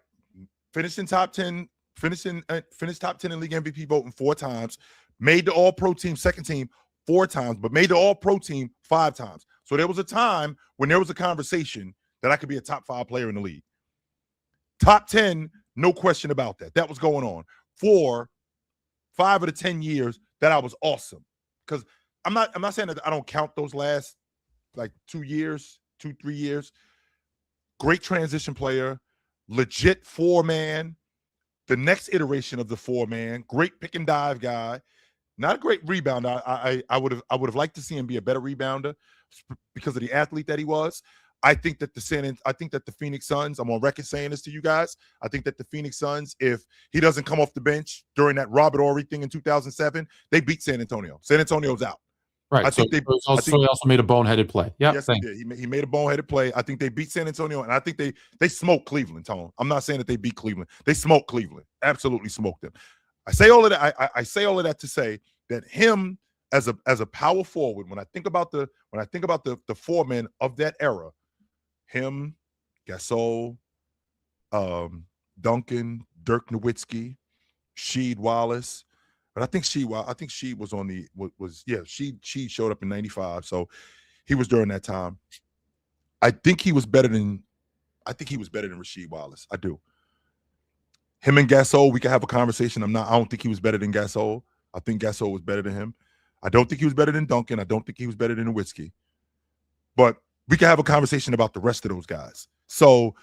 Finished top 10 in league MVP voting 4 times. Made the all-pro team, second team 4 times, but made the all-pro team 5 times. So there was a time when there was a conversation that I could be a top 5 player in the league. Top 10, no question about that. That was going on for 5 of the 10 years that I was awesome. Because I'm not saying that I don't count those last like 2 years, 2-3 years. Great transition player, legit 4-man, the next iteration of the 4-man, great pick and dive guy, not a great rebounder. I would have liked to see him be a better rebounder because of the athlete that he was. I think that the Phoenix Suns, I'm on record saying this to you guys, I think that the Phoenix Suns, if he doesn't come off the bench during that Robert Horry thing in 2007, they beat San Antonio. San Antonio's out. Right. He also made a boneheaded play. Yeah. Yes, he did. He made a boneheaded play. I think they beat San Antonio, and I think they smoked Cleveland, Tone. I'm not saying that they beat Cleveland. They smoked Cleveland. Absolutely smoked them. I say all of that. I say all of that to say that him as a power forward, when I think about the 4-men of that era, him, Gasol, Duncan, Dirk Nowitzki, Sheed Wallace. But I think she was on the she showed up in 95, so he was during that time. I think he was better than Rasheed Wallace. I do. Him and Gasol, we can have a conversation. I don't think he was better than Gasol. I think Gasol was better than him. I don't think he was better than Duncan. I don't think he was better than Nowitzki. But we can have a conversation about the rest of those guys. So,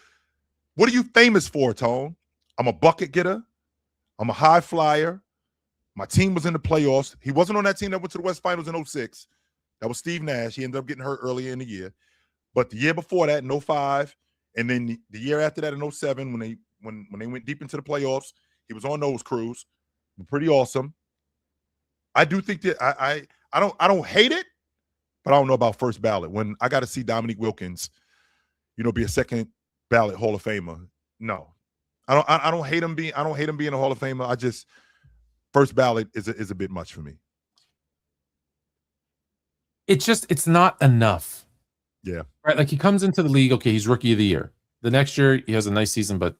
what are you famous for, Tone? I'm a bucket getter. I'm a high flyer. My team was in the playoffs. He wasn't on that team that went to the West Finals in 06. That was Steve Nash. He ended up getting hurt earlier in the year. But the year before that, in 05, and then the year after that in 07, when they went deep into the playoffs, he was on those crews. Pretty awesome. I do think that I don't hate it, but I don't know about first ballot. When I got to see Dominique Wilkins, be a second ballot Hall of Famer. No. I don't hate him being a Hall of Famer. I just first ballot is a bit much for me. It's not enough. Yeah. Right. Like he comes into the league. Okay. He's rookie of the year. The next year he has a nice season, but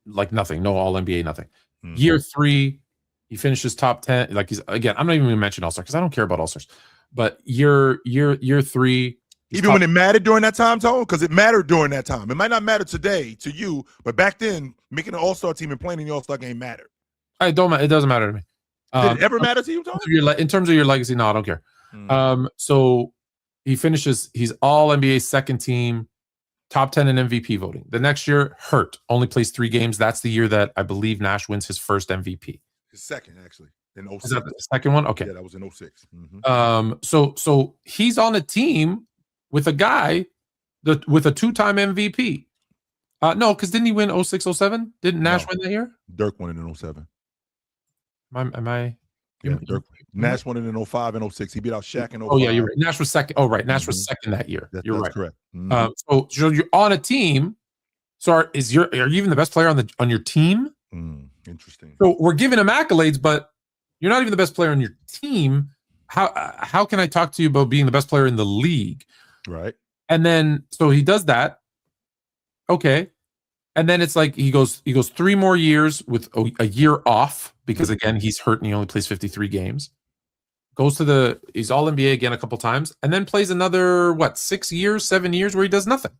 like nothing, no all NBA, nothing. Mm-hmm. Year 3, he finishes top 10. Like I'm not even going to mention all-star because I don't care about all-stars, but year 3, Even when it mattered during that time, Tone, because it mattered during that time. It might not matter today to you, but back then, making an all-star team and playing in the all-star game mattered. It doesn't matter to me. Did it ever matter to you, Tone? In terms of your legacy, no, I don't care. So he's all NBA second team, top 10 in MVP voting. The next year, hurt, only plays 3 games. That's the year that I believe Nash wins his first MVP. His second, actually, in 06. Is that the second one? Okay. Yeah, that was in 06. So he's on a team with a guy with a 2-time MVP. No, because didn't he win 06, 07? Didn't Nash win that year? Dirk won it in 07. Am I? Yeah, Dirk. Nash won it in 05 and 06. He beat out Shaq in 05. Oh, yeah, you're right. Nash was second. Oh, right. Nash was second that year. You're right. Correct. So you're on a team. So are you even the best player on your team? Interesting. So we're giving him accolades, but you're not even the best player on your team. How can I talk to you about being the best player in the league? Right. And then so he does that. Okay. And then it's like he goes 3 more years with a year off because again he's hurt and he only plays 53 games. He's all NBA again a couple times, and then plays another 7 years where he does nothing.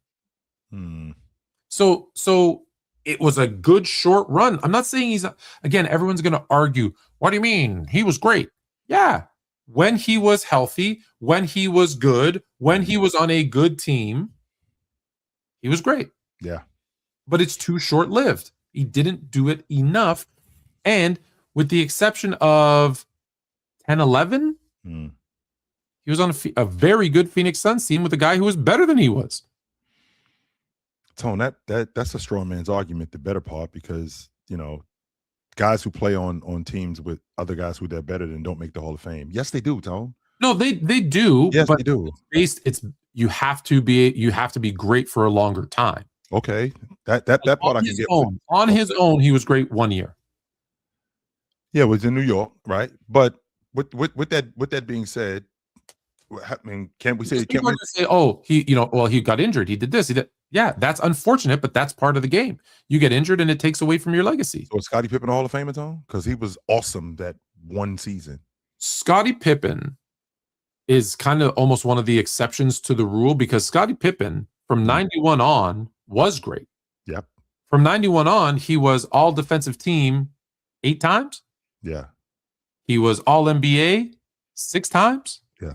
So it was a good short run. I'm not saying again, everyone's going to argue, what do you mean? He was great. Yeah. When he was healthy, when he was good, when he was on a good team, he was great. Yeah. But it's too short-lived. He didn't do it enough. And with the exception of 10-11, he was on a very good Phoenix Suns team with a guy who was better than he was. Tone, that's a straw man's argument, the better part, because, guys who play on teams with other guys who they're better than don't make the Hall of Fame. Yes, they do, Tone. No, they do. Yes, they do. You have to be great for a longer time. Okay, that part I can get. On his own, he was great 1 year. Yeah, it was in New York, right? But with that being said, I mean, can't we say? Can't we say, he got injured. He did this. He did. Yeah, that's unfortunate, but that's part of the game. You get injured, and it takes away from your legacy. So is Scottie Pippen a Hall of Fame, Tone? Because he was awesome that one season. Scottie Pippen is kind of almost one of the exceptions to the rule because Scottie Pippen from 91 on was great. Yep. From 91 on, he was all defensive team 8 times. Yeah. He was all NBA 6 times. Yeah.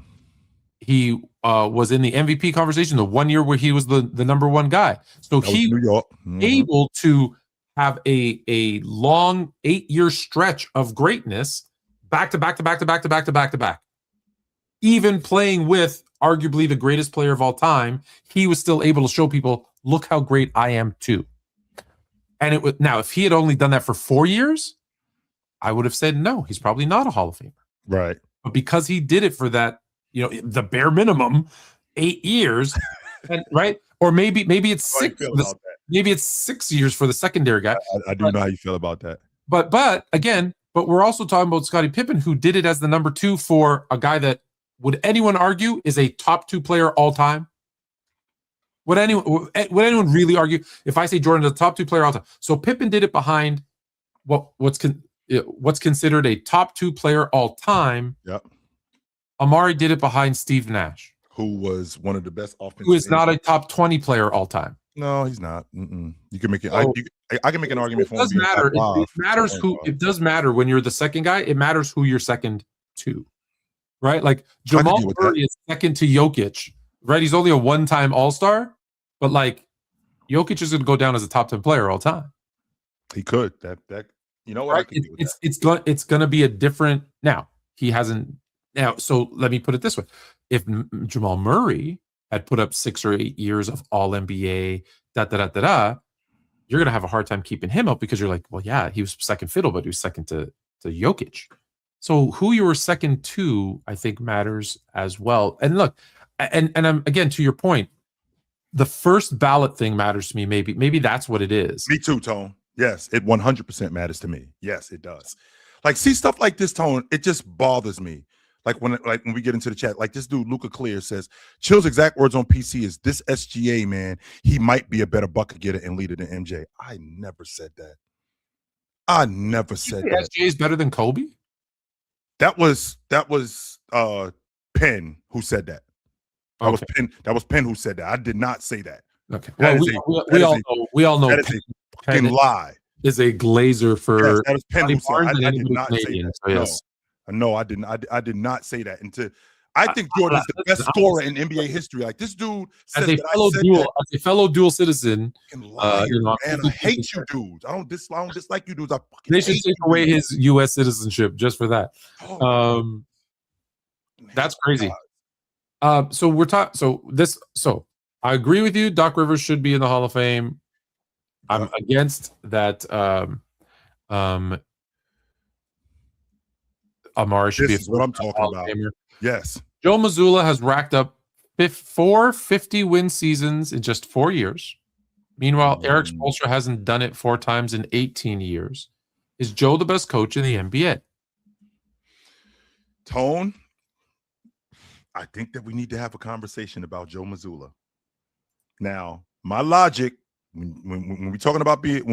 He was in the MVP conversation the 1 year where he was the number 1 guy. So he New York. Able to have a long 8-year stretch of greatness back to back. Even playing with arguably the greatest player of all time, he was still able to show people, look how great I am too. And it would now, if he had only done that for 4 years, I would have said no, he's probably not a Hall of Famer. Right. But because he did it for that, the bare minimum 8 years, and right? Or maybe it's 6. Maybe it's 6 years for the secondary guy. I do know how you feel about that. But we're also talking about Scottie Pippen, who did it as the number 2 for a guy that would anyone argue is a top 2 player all time? Would anyone really argue if I say Jordan is a top 2 player all time? So Pippen did it behind what's considered a top 2 player all time. Yep. Amari did it behind Steve Nash, who was one of the best offensive. Who is not a top 20 player all time. No, he's not. You can make it. I can make an argument for him. It does matter. It matters who. It does matter when you're the second guy. It matters who you're second to, right? Like Jamal Murray is second to Jokic, right? He's only a one-time All-Star, but like Jokic is going to go down as a top 10 player all time. He could. That you know what? Right? It's going to be a different. Now he hasn't. Now, so let me put it this way: if Jamal Murray had put up 6 or 8 years of All NBA, you're going to have a hard time keeping him up because you're like, well, yeah, he was second fiddle, but he was second to Jokic. So who you were second to, I think, matters as well. And look, and I'm again to your point, the first ballot thing matters to me. Maybe that's what it is. Me too, Tone. Yes, it 100% matters to me. Yes, it does. Like, see stuff like this, Tone. It just bothers me. Like when we get into the chat, like this dude Luca Clear says, Chill's exact words on PC is, "This SGA man, he might be a better bucket getter and leader than MJ." I never said that. I never said that. SGA is better than Kobe. That was Penn who said that. That was Okay. Penn. That was Penn who said that. I did not say that. Okay. That Well, is we all know that is Penn, a fucking lie. is a glazer Yes, for that is Penn Scotty who said. Barnes and I did anybody not say Canadian. that. So yes. No, I didn't. I did not say that. I think I- Jordan is the listen, best scorer in NBA history. Like this dude says as a that I said that. as a fellow dual citizen, Fucking liar, I'm man. I 50-50 hate you dudes. I don't dislike you dudes. I fucking they should hate take you away dudes. his U.S. citizenship just for that. Oh my That's God. crazy. So we're talking. So I agree with you. Doc Rivers should be in the Hall of Fame. I'm Yep. against that. Amari should This be is what I'm talking Hall of about. Famer. Yes. Joe Mazzulla has racked up 4 50-win seasons in just 4 years. Meanwhile, Eric Spoelstra hasn't done it 4 times in 18 years. Is Joe the best coach in the NBA? Tone, I think that we need to have a conversation about Joe Mazzulla. Now, my logic, when we talking about being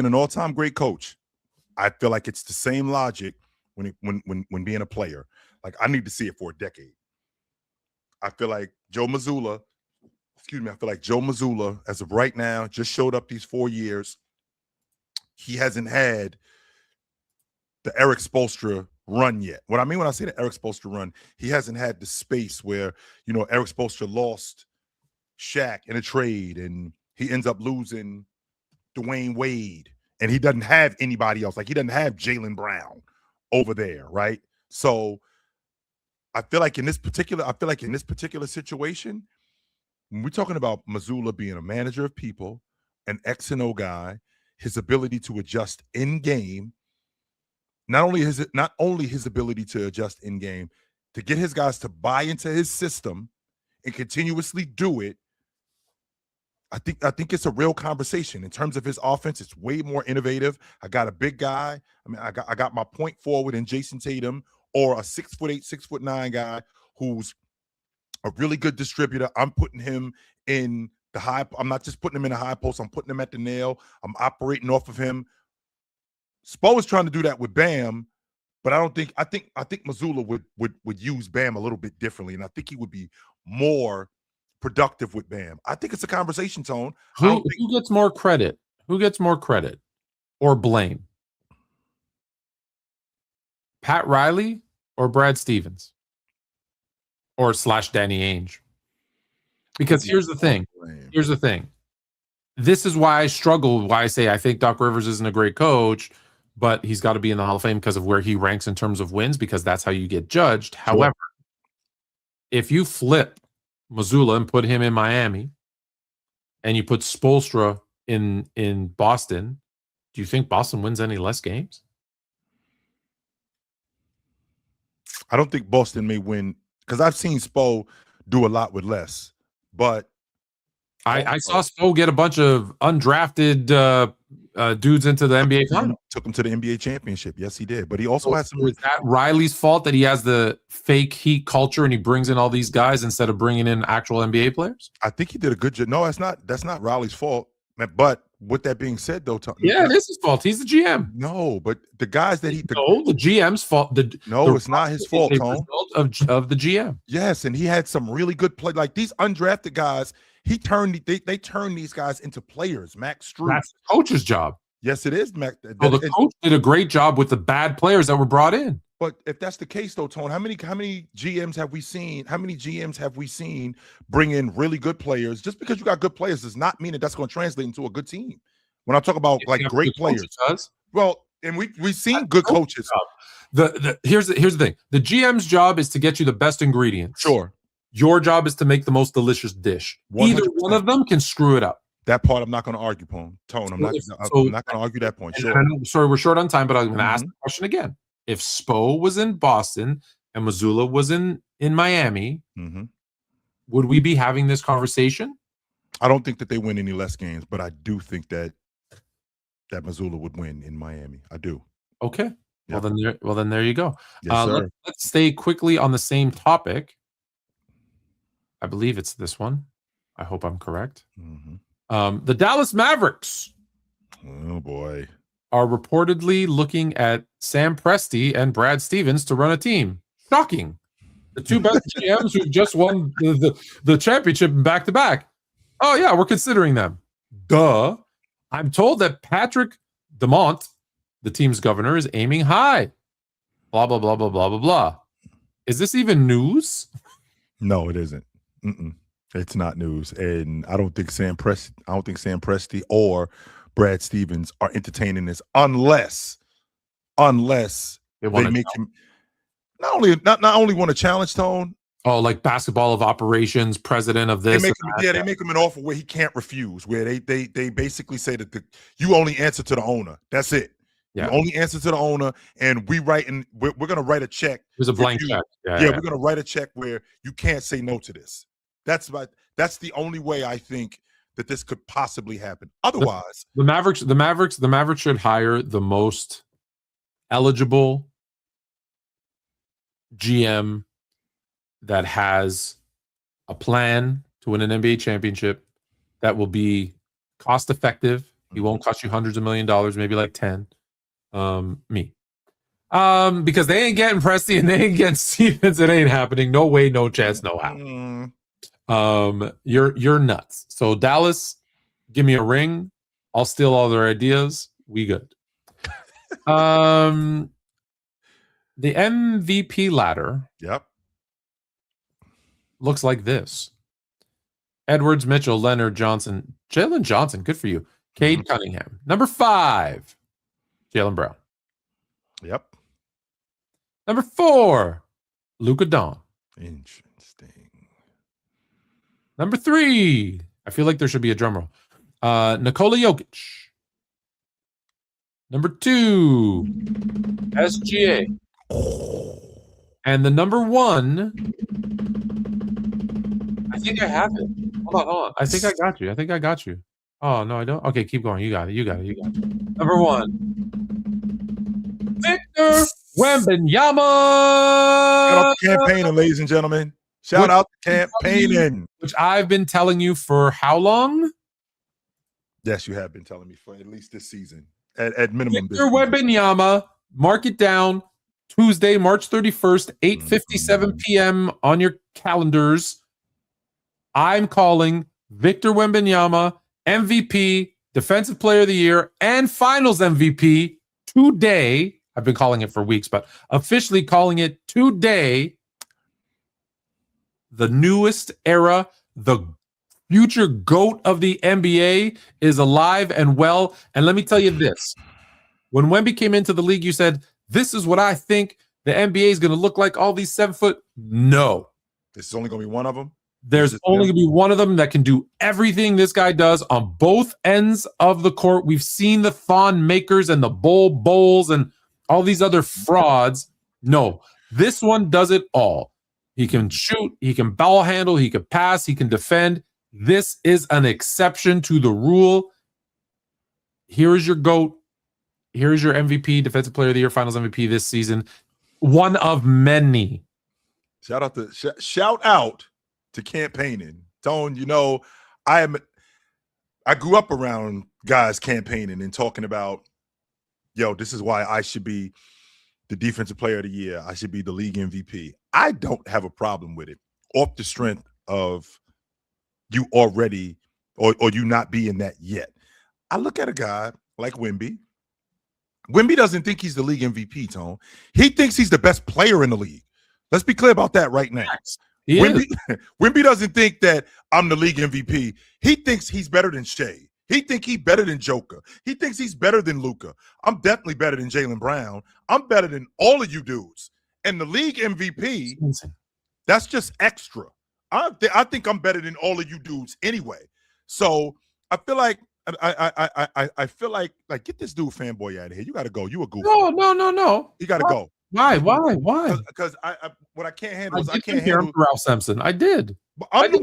an all-time great coach, I feel like it's the same logic when being a player. Like I need to see it for a decade. I feel like Joe Mazzulla, as of right now, just showed up these 4 years. He hasn't had the Eric Spoelstra run yet. What I mean when I say the Eric Spoelstra run, he hasn't had the space where, Eric Spoelstra lost Shaq in a trade and he ends up losing Dwayne Wade and he doesn't have anybody else. Like he doesn't have Jaylen Brown over there, right? So I feel like in this particular situation, when we're talking about Mazzulla being a manager of people, an X and O guy, his ability to adjust in game, not only his ability to adjust in game, to get his guys to buy into his system and continuously do it. I think it's a real conversation in terms of his offense. It's way more innovative. I got a big guy. I mean, I got my point forward in Jason Tatum, or a 6'8", 6'9" guy who's a really good distributor. I'm putting him in the high. I'm not just putting him in the high post. I'm putting him at the nail. I'm operating off of him. Spo is trying to do that with Bam, but I think Mazzulla would use Bam a little bit differently, and I think he would be more productive with Bam. I think it's a conversation, Tone. Who gets more credit? Who gets more credit or blame? Pat Riley or Brad Stevens? Or / Danny Ainge? Because here's the thing. This is why I struggle, why I say I think Doc Rivers isn't a great coach, but he's got to be in the Hall of Fame because of where he ranks in terms of wins, because that's how you get judged. Sure. However, if you flip Mazzulla and put him in Miami and you put Spoelstra in Boston, do you think Boston wins any less games? I don't think Boston may win, because I've seen Spo do a lot with less. But I saw Spo get a bunch of undrafted dudes into the NBA final. Took him to the NBA championship. Yes, he did. But he also has some. Is that Riley's fault that he has the fake Heat culture and he brings in all these guys instead of bringing in actual NBA players? I think he did a good job. No, that's not Riley's fault. But with that being said, though, it is his fault. He's the GM. No, but the guys that the GM's fault. It's not his fault, Tone. Of the GM. Yes, and he had some really good play. Like these undrafted guys, they turned these guys into players. Max Strus. That's the coach's job. Yes, it is, Max. Well, the coach did a great job with the bad players that were brought in. But if that's the case, though, Tone, how many GMs have we seen? How many GMs have we seen bring in really good players? Just because you got good players does not mean that that's going to translate into a good team. When I talk about like great players, well, and we've seen good coaches. Here's the thing: the GM's job is to get you the best ingredients. Sure. Your job is to make the most delicious dish. 100%. Either one of them can screw it up. That part I'm not going to argue, Tone. I'm not going to argue that point. Sure. Sorry, we're short on time, but I'm going to ask the question again. If Spo was in Boston and Mazzulla was in Miami, would we be having this conversation? I don't think that they win any less games, but I do think that Mazzulla would win in Miami. I do. Okay. Yep. Well, then there you go. Yes, sir. Let's stay quickly on the same topic. I believe it's this one. I hope I'm correct. The Dallas Mavericks. Oh, boy. Are reportedly looking at Sam Presti and Brad Stevens to run a team. Shocking. The two best GMs who just won the championship back to back. Oh yeah, we're considering them. Duh. I'm told that Patrick Dumont, the team's governor, is aiming high. Blah blah blah blah blah blah blah. Is this even news? No, it isn't. It's not news, and I don't think Sam Presti or Brad Stevens are entertaining this unless they make him not only want to challenge Tone. Oh, like basketball of operations, president of this. They make him an offer where he can't refuse. Where they basically say that you only answer to the owner. That's it. Yeah. You only answer to the owner, and we're gonna write a check. There's a blank check. Yeah, we're gonna write a check where you can't say no to this. That's the only way I think that this could possibly happen. Otherwise, the Mavericks should hire the most eligible GM that has a plan to win an NBA championship that will be cost effective. He won't cost you hundreds of $1 millions, maybe like 10. Me. Because they ain't getting Presti and they ain't getting Stevens. It ain't happening. No way, no chance, no how. You're nuts. So Dallas, give me a ring. I'll steal all their ideas. We good. The MVP ladder. Yep. Looks like this. Edwards, Mitchell, Leonard, Johnson, Jalen Johnson. Good for you. Cade Cunningham. Number 5, Jaylen Brown. Yep. Number 4, Luka Dawn. Interesting. Number 3, I feel like there should be a drum roll. Nikola Jokic. Number 2, SGA. And the number 1, I think I have it. Hold on. I think I got you. Oh, no, I don't. Okay, keep going. You got it. Number 1, Victor Wembanyama. Shout out to campaigning, ladies and gentlemen. Shout out to campaigning. Which I've been telling you for how long? Yes, you have been telling me for at least this season. At minimum. Victor Wembanyama, mark it down. Tuesday, March 31st, 8:57 p.m. on your calendars. I'm calling Victor Wembanyama MVP, Defensive Player of the Year, and Finals MVP today. I've been calling it for weeks, but officially calling it today. The newest era, the future GOAT of the NBA is alive and well. And let me tell you this. When Wemby came into the league, you said, this is what I think the NBA is going to look like, all these 7 foot. No. This is only going to be one of them? There's only going to be one of them that can do everything this guy does on both ends of the court. We've seen the Thon makers and the bowls and all these other frauds. No, this one does it all. He can shoot, he can ball handle, he can pass, he can defend. This is an exception to the rule. Here is your GOAT. Here is your MVP, Defensive Player of the Year, Finals MVP this season. One of many. Shout out to campaigning. Tone, you know, I grew up around guys campaigning and talking about, yo, this is why I should be the Defensive Player of the Year. I should be the league MVP. I don't have a problem with it off the strength of you already or you not being that yet. I look at a guy like Wemby. Wemby doesn't think he's the league MVP, Tone. He thinks he's the best player in the league. Let's be clear about that right now. Wemby doesn't think that I'm the league MVP. He thinks he's better than Shea. He thinks he's better than Joker. He thinks he's better than Luka. I'm definitely better than Jaylen Brown. I'm better than all of you dudes. And the league MVP, that's just extra. I think I'm better than all of you dudes anyway. So I feel like I feel like get this dude fanboy out of here. You got to go. You a goofy. No. You got to go. Why? Because what I can't handle is I can't handle him to Ralph Sampson. I did. But I'm the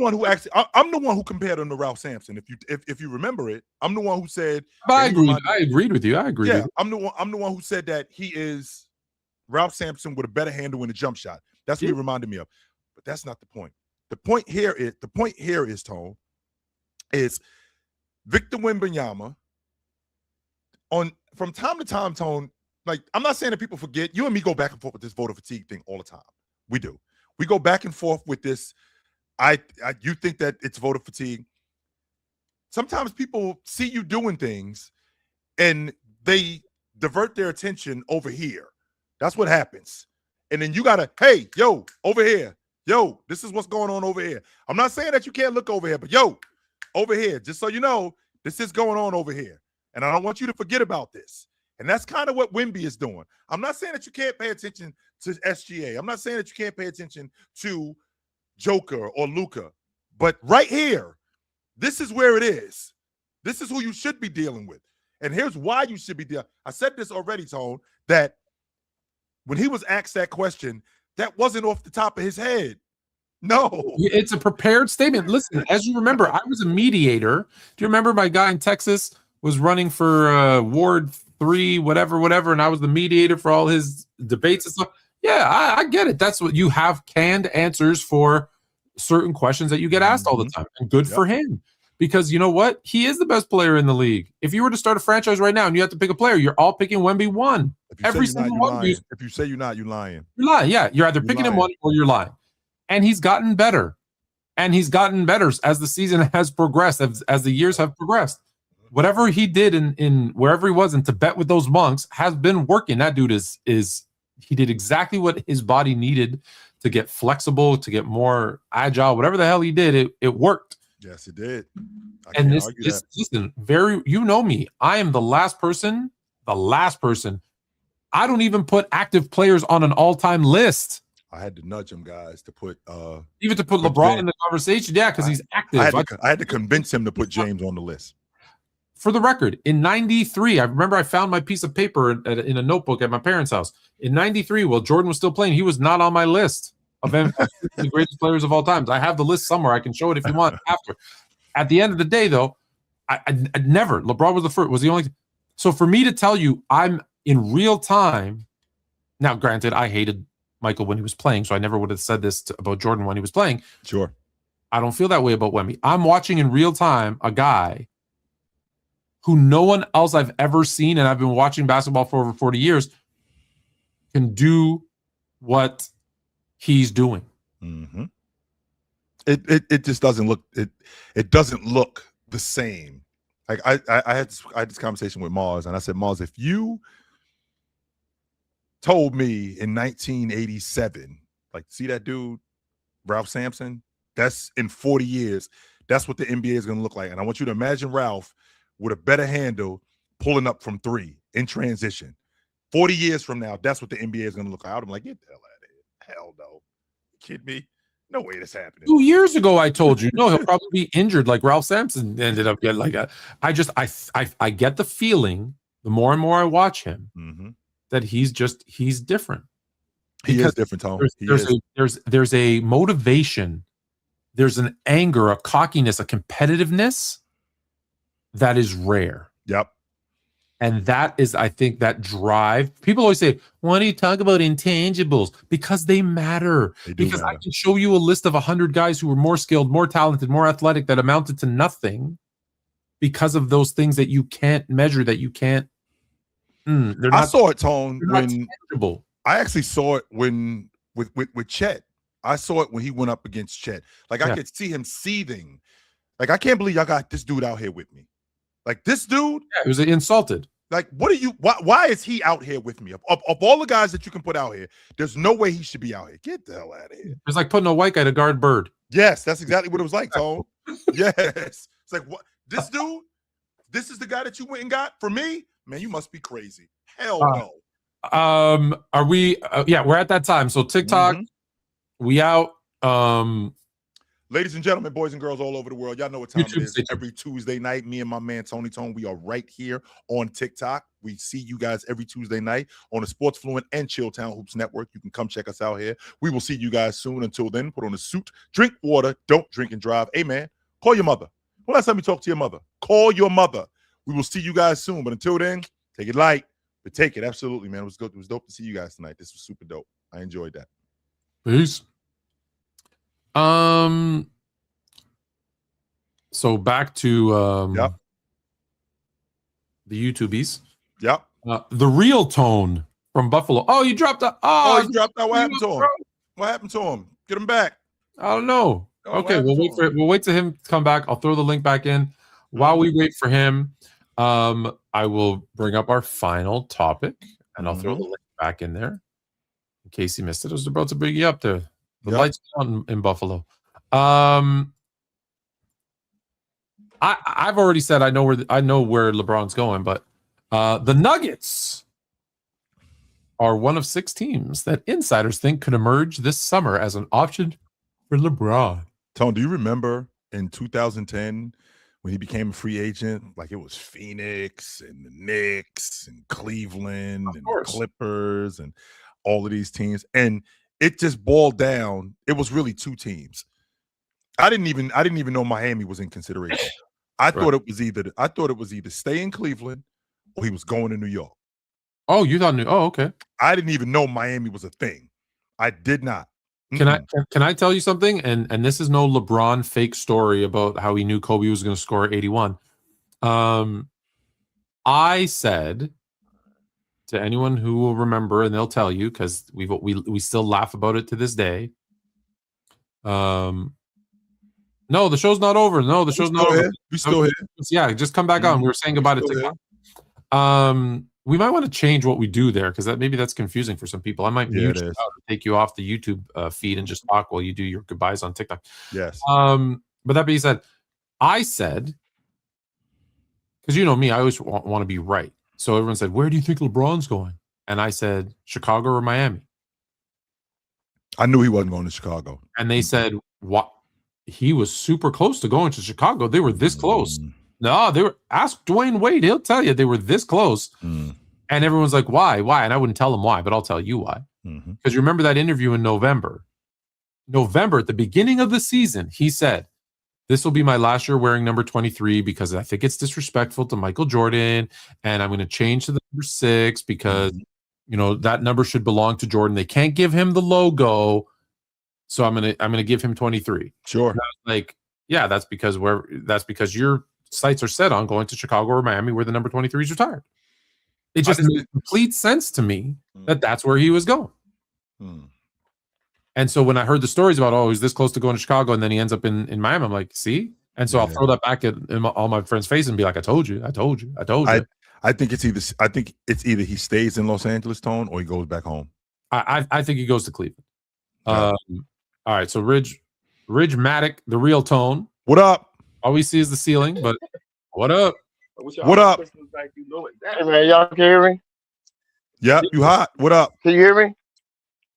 one who compared him to Ralph Sampson. If you remember it, I'm the one who said. I agreed with you. Yeah, I'm the one who said that he is Ralph Sampson with a better handle in the jump shot. That's what he reminded me of. But that's not the point. The point here is Tone, is Victor Wembanyama from time to time, Tone. Like, I'm not saying that people forget. You and me go back and forth with this voter fatigue thing all the time. We do. We go back and forth with this. You think that it's voter fatigue. Sometimes people see you doing things and they divert their attention over here. That's what happens. And then you gotta, hey, yo, over here. Yo, this is what's going on over here. I'm not saying that you can't look over here, but yo, over here, just so you know, this is going on over here. And I don't want you to forget about this. And that's kind of what Wemby is doing. I'm not saying that you can't pay attention to SGA. I'm not saying that you can't pay attention to Joker or Luka. But right here, this is where it is. This is who you should be dealing with. And here's why you should be dealing. I said this already, Tone, that when he was asked that question, that wasn't off the top of his head. No. It's a prepared statement. Listen, as you remember, I was a mediator. Do you remember my guy in Texas was running for Ward 3, whatever, and I was the mediator for all his debates and stuff? Yeah, I get it. That's what you have, canned answers for certain questions that you get asked all the time. And good for him. Because you know what? He is the best player in the league. If you were to start a franchise right now and you have to pick a player, you're all picking Wemby 1. Every single one of you. If you say you're not, you're lying. You're lying, yeah. You're either picking him 1 or you're lying. And he's gotten better. And he's gotten better as the season has progressed, as the years have progressed. Whatever he did in wherever he was in Tibet with those monks has been working. That dude is he did exactly what his body needed to get flexible, to get more agile, whatever the hell he did, it worked. Yes, it did. And this listen, you know me. I am the last person. I don't even put active players on an all-time list. I had to nudge him, guys, to put even to put LeBron in the conversation. Yeah, because he's active. I had to convince him to put James on the list. For the record, in 93, I remember I found my piece of paper in a notebook at my parents' house. In 93, while Jordan was still playing, he was not on my list of the greatest players of all time. I have the list somewhere. I can show it if you want after. At the end of the day, though, I never. LeBron was the first. Was the only. So for me to tell you, I'm in real time. Now, granted, I hated Michael when he was playing, so I never would have said this about Jordan when he was playing. Sure. I don't feel that way about Wemby. I'm watching in real time a guy who no one else I've ever seen, and I've been watching basketball for over 40 years, can do what he's doing. Mm-hmm. It just doesn't look it doesn't look the same. Like I had this conversation with Mars, and I said, Mars, if you told me in 1987, like, see that dude, Ralph Sampson, that's in 40 years, that's what the NBA is going to look like. And I want you to imagine Ralph with a better handle pulling up from 3 in transition. 40 years from now, that's what the NBA is going to look like. I'm like, get the hell out of here. Hell no. You kidding me? No way this happening. 2 years ago, I told you, no, he'll probably be injured like Ralph Sampson ended up getting. Like I get the feeling, the more and more I watch him, that he's different. He is different, Tom. There's a motivation, there's an anger, a cockiness, a competitiveness that is rare. Yep. And that is, I think, that drive. People always say, why do you talk about intangibles? Because they matter. Because I can show you a list of 100 guys who were more skilled, more talented, more athletic that amounted to nothing because of those things that you can't measure, that you can't. I saw it, Tone, when tangible. I actually saw it when with Chet. I saw it when he went up against Chet. Like, I could see him seething. Like, I can't believe y'all got this dude out here with me. Like, this dude, he was insulted. Like, what are you? Why is he out here with me? Of all the guys that you can put out here, there's no way he should be out here. Get the hell out of here. It's like putting a white guy to guard Bird. Yes, that's exactly what it was like, Tone. Yes, it's like, what? This dude, this is the guy that you went and got for me? Man, you must be crazy. Hell no. Are we? Yeah, we're at that time. So TikTok, we out. Ladies and gentlemen, boys and girls all over the world, y'all know what time it is. Every Tuesday night, me and my man Tony Tone, we are right here on TikTok. We see you guys every Tuesday night on the Sports Fluent and Chilltown Hoops Network. You can come check us out here. We will see you guys soon. Until then, put on a suit, drink water, don't drink and drive. Hey, man, call your mother. When last time you talk to your mother? Call your mother. We will see you guys soon. But until then, take it light, but take it. Absolutely, man. It was good. It was dope to see you guys tonight. This was super dope. I enjoyed that. Peace. So back to the YouTubies. Yep. The real Tone from Buffalo. Oh, you dropped out. Oh, he dropped out. What happened to him? What happened to him? Get him back. I don't know. Oh, Okay, what happened to him? we'll wait to him to come back. I'll throw the link back in. While we wait for him, I will bring up our final topic, and I'll throw the link back in there in case you missed it. I was about to bring you up there. The lights on in Buffalo. I've already said I know where LeBron's going, but the Nuggets are one of 6 teams that insiders think could emerge this summer as an option for LeBron. Tone, do you remember in 2010 when he became a free agent? Like it was Phoenix and the Knicks and Cleveland and the Clippers and all of these teams, and it just boiled down. It was really 2 teams. I didn't even know Miami was in consideration. I thought it was either stay in Cleveland or he was going to New York. Oh, you thought New? Oh, okay. I didn't even know Miami was a thing. I did not. Can I tell you something? And this is no LeBron fake story about how he knew Kobe was going to score 81. I said to anyone who will remember, and they'll tell you because we still laugh about it to this day. No, the show's not over. No, the show's not over. We still here. Yeah, just come back on. We were saying goodbye to TikTok. We might want to change what we do there because maybe that's confusing for some people. I might mute you out and take you off the YouTube feed and just talk while you do your goodbyes on TikTok. Yes. But that being said, I said, because you know me, I always want to be right. So everyone said, "Where do you think LeBron's going?" And I said, "Chicago or Miami." I knew he wasn't going to Chicago. And they said, "What?" He was super close to going to Chicago. They were this close. No, they were. Ask Dwayne Wade; he'll tell you they were this close. And everyone's like, "Why? Why?" And I wouldn't tell them why, but I'll tell you why. Because you remember that interview in November. At the beginning of the season, he said, "This will be my last year wearing number 23 because I think it's disrespectful to Michael Jordan, and I'm going to change to the number 6 because that number should belong to Jordan. They can't give him the logo, so I'm gonna give him 23." Sure. Like, yeah, that's because your sights are set on going to Chicago or Miami where the number 23 is retired. It just made complete sense to me that that's where he was going. And so when I heard the stories about, he's this close to going to Chicago and then he ends up in Miami, I'm like, see? And so I'll throw that back in all my friends' face and be like, I told you. I think it's either he stays in Los Angeles, Tone, or he goes back home. I think he goes to Cleveland. All right, so Ridge Matic, the real Tone. What up? All we see is the ceiling, but what up? What up? Hey, man, y'all can hear me? Yep, you hot. What up? Can you hear me?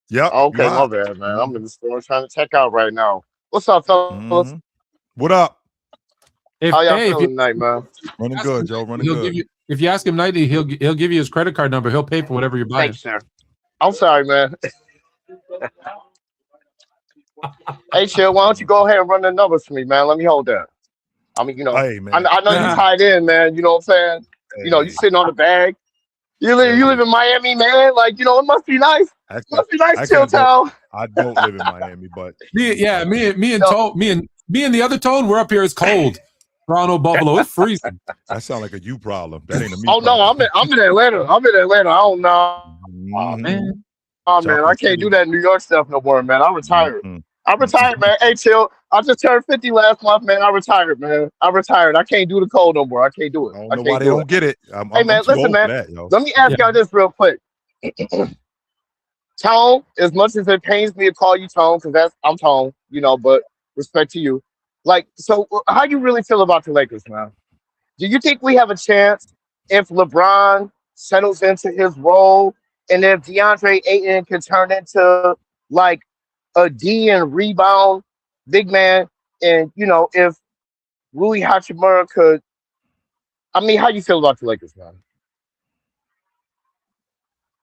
Yep. Okay, my bad, man. I'm in the store trying to check out right now. What's up, fellas? What up? How y'all feeling tonight, man? Running good, Joe. Running good. If you ask him nightly, he'll give you his credit card number. He'll pay for whatever you're buying. Thanks, sir. I'm sorry, man. Hey, Chill, why don't you go ahead and run the numbers for me, man? Let me hold that. I mean, hey, man. I know you tied in, man. You know what I'm saying? Hey. You sitting on the bag. You live in Miami, man. Like, it must be nice. It must be nice, Chill Town. I don't live in Miami, but me and the other Tone, we're up here. It's cold. Toronto, Buffalo, it's freezing. That sounds like a you problem. That ain't a me. Oh problem. No, I'm in Atlanta. I don't know. Oh, man. Oh man, I can't do that New York stuff no more, man. I'm retired. I'm retired, man. Hey, Chill. I just turned 50 last month, man. I retired, man. I can't do the cold no more. I can't do it. I don't know why they don't get it. Hey, man, listen, man. Let me ask y'all this real quick. Tone, as much as it pains me to call you Tone, because I'm Tone, but respect to you. Like, so how do you really feel about the Lakers, man? Do you think we have a chance if LeBron settles into his role and if DeAndre Ayton can turn into like a D and rebound big man, and if Rui Hachimura could, how do you feel about the Lakers, man?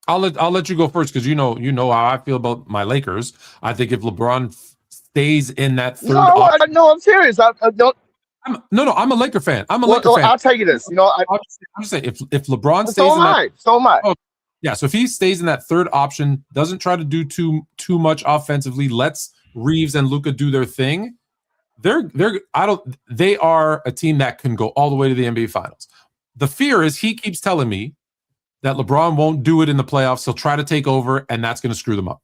I'll let you go first because you know how I feel about my Lakers. I think if LeBron stays in that third, I'm serious. I don't. I'm a Laker fan. I'm a Laker fan. I'll tell you this. I'm just saying if LeBron stays, so am I. Yeah, so if he stays in that third option, doesn't try to do too much offensively, lets Reeves and Luka do their thing, they are a team that can go all the way to the NBA Finals. The fear is he keeps telling me that LeBron won't do it in the playoffs. He'll try to take over, and that's going to screw them up.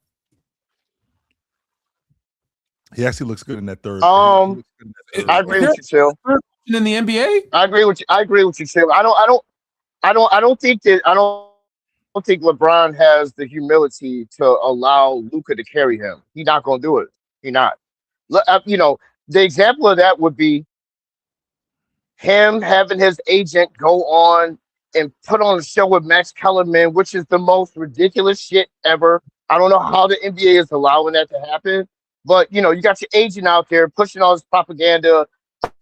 He actually looks good in that third. I agree with you, Chill. In the NBA, I agree with you, Chill. I don't think LeBron has the humility to allow Luka to carry him. He's not gonna do it. He's not. The example of that would be him having his agent go on and put on a show with Max Kellerman, which is the most ridiculous shit ever. I don't know how the NBA is allowing that to happen, but you got your agent out there pushing all this propaganda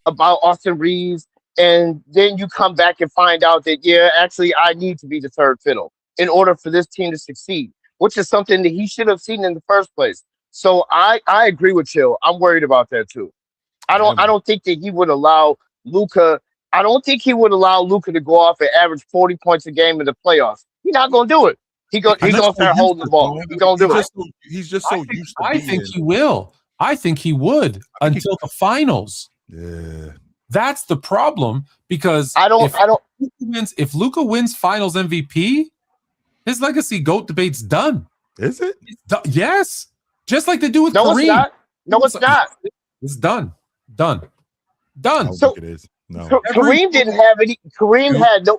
about Austin Reeves, and then you come back and find out that actually I need to be the third fiddle in order for this team to succeed, which is something that he should have seen in the first place. So I agree with Chill. I'm worried about that too. I don't think that he would allow Luka. I don't think he would allow Luka to go off and average 40 points a game in the playoffs. He's not going to do it. He's going to start holding the ball. He's going to do it. He's just so used to. I think he will. I think he would until the finals. Yeah, that's the problem because if Luka wins Finals MVP, his legacy GOAT debate's done. Is it? Yes, just like they do with Kareem. It's not. No, it's not. It's done. I don't think it is. No. Kareem didn't have any. Kareem had no.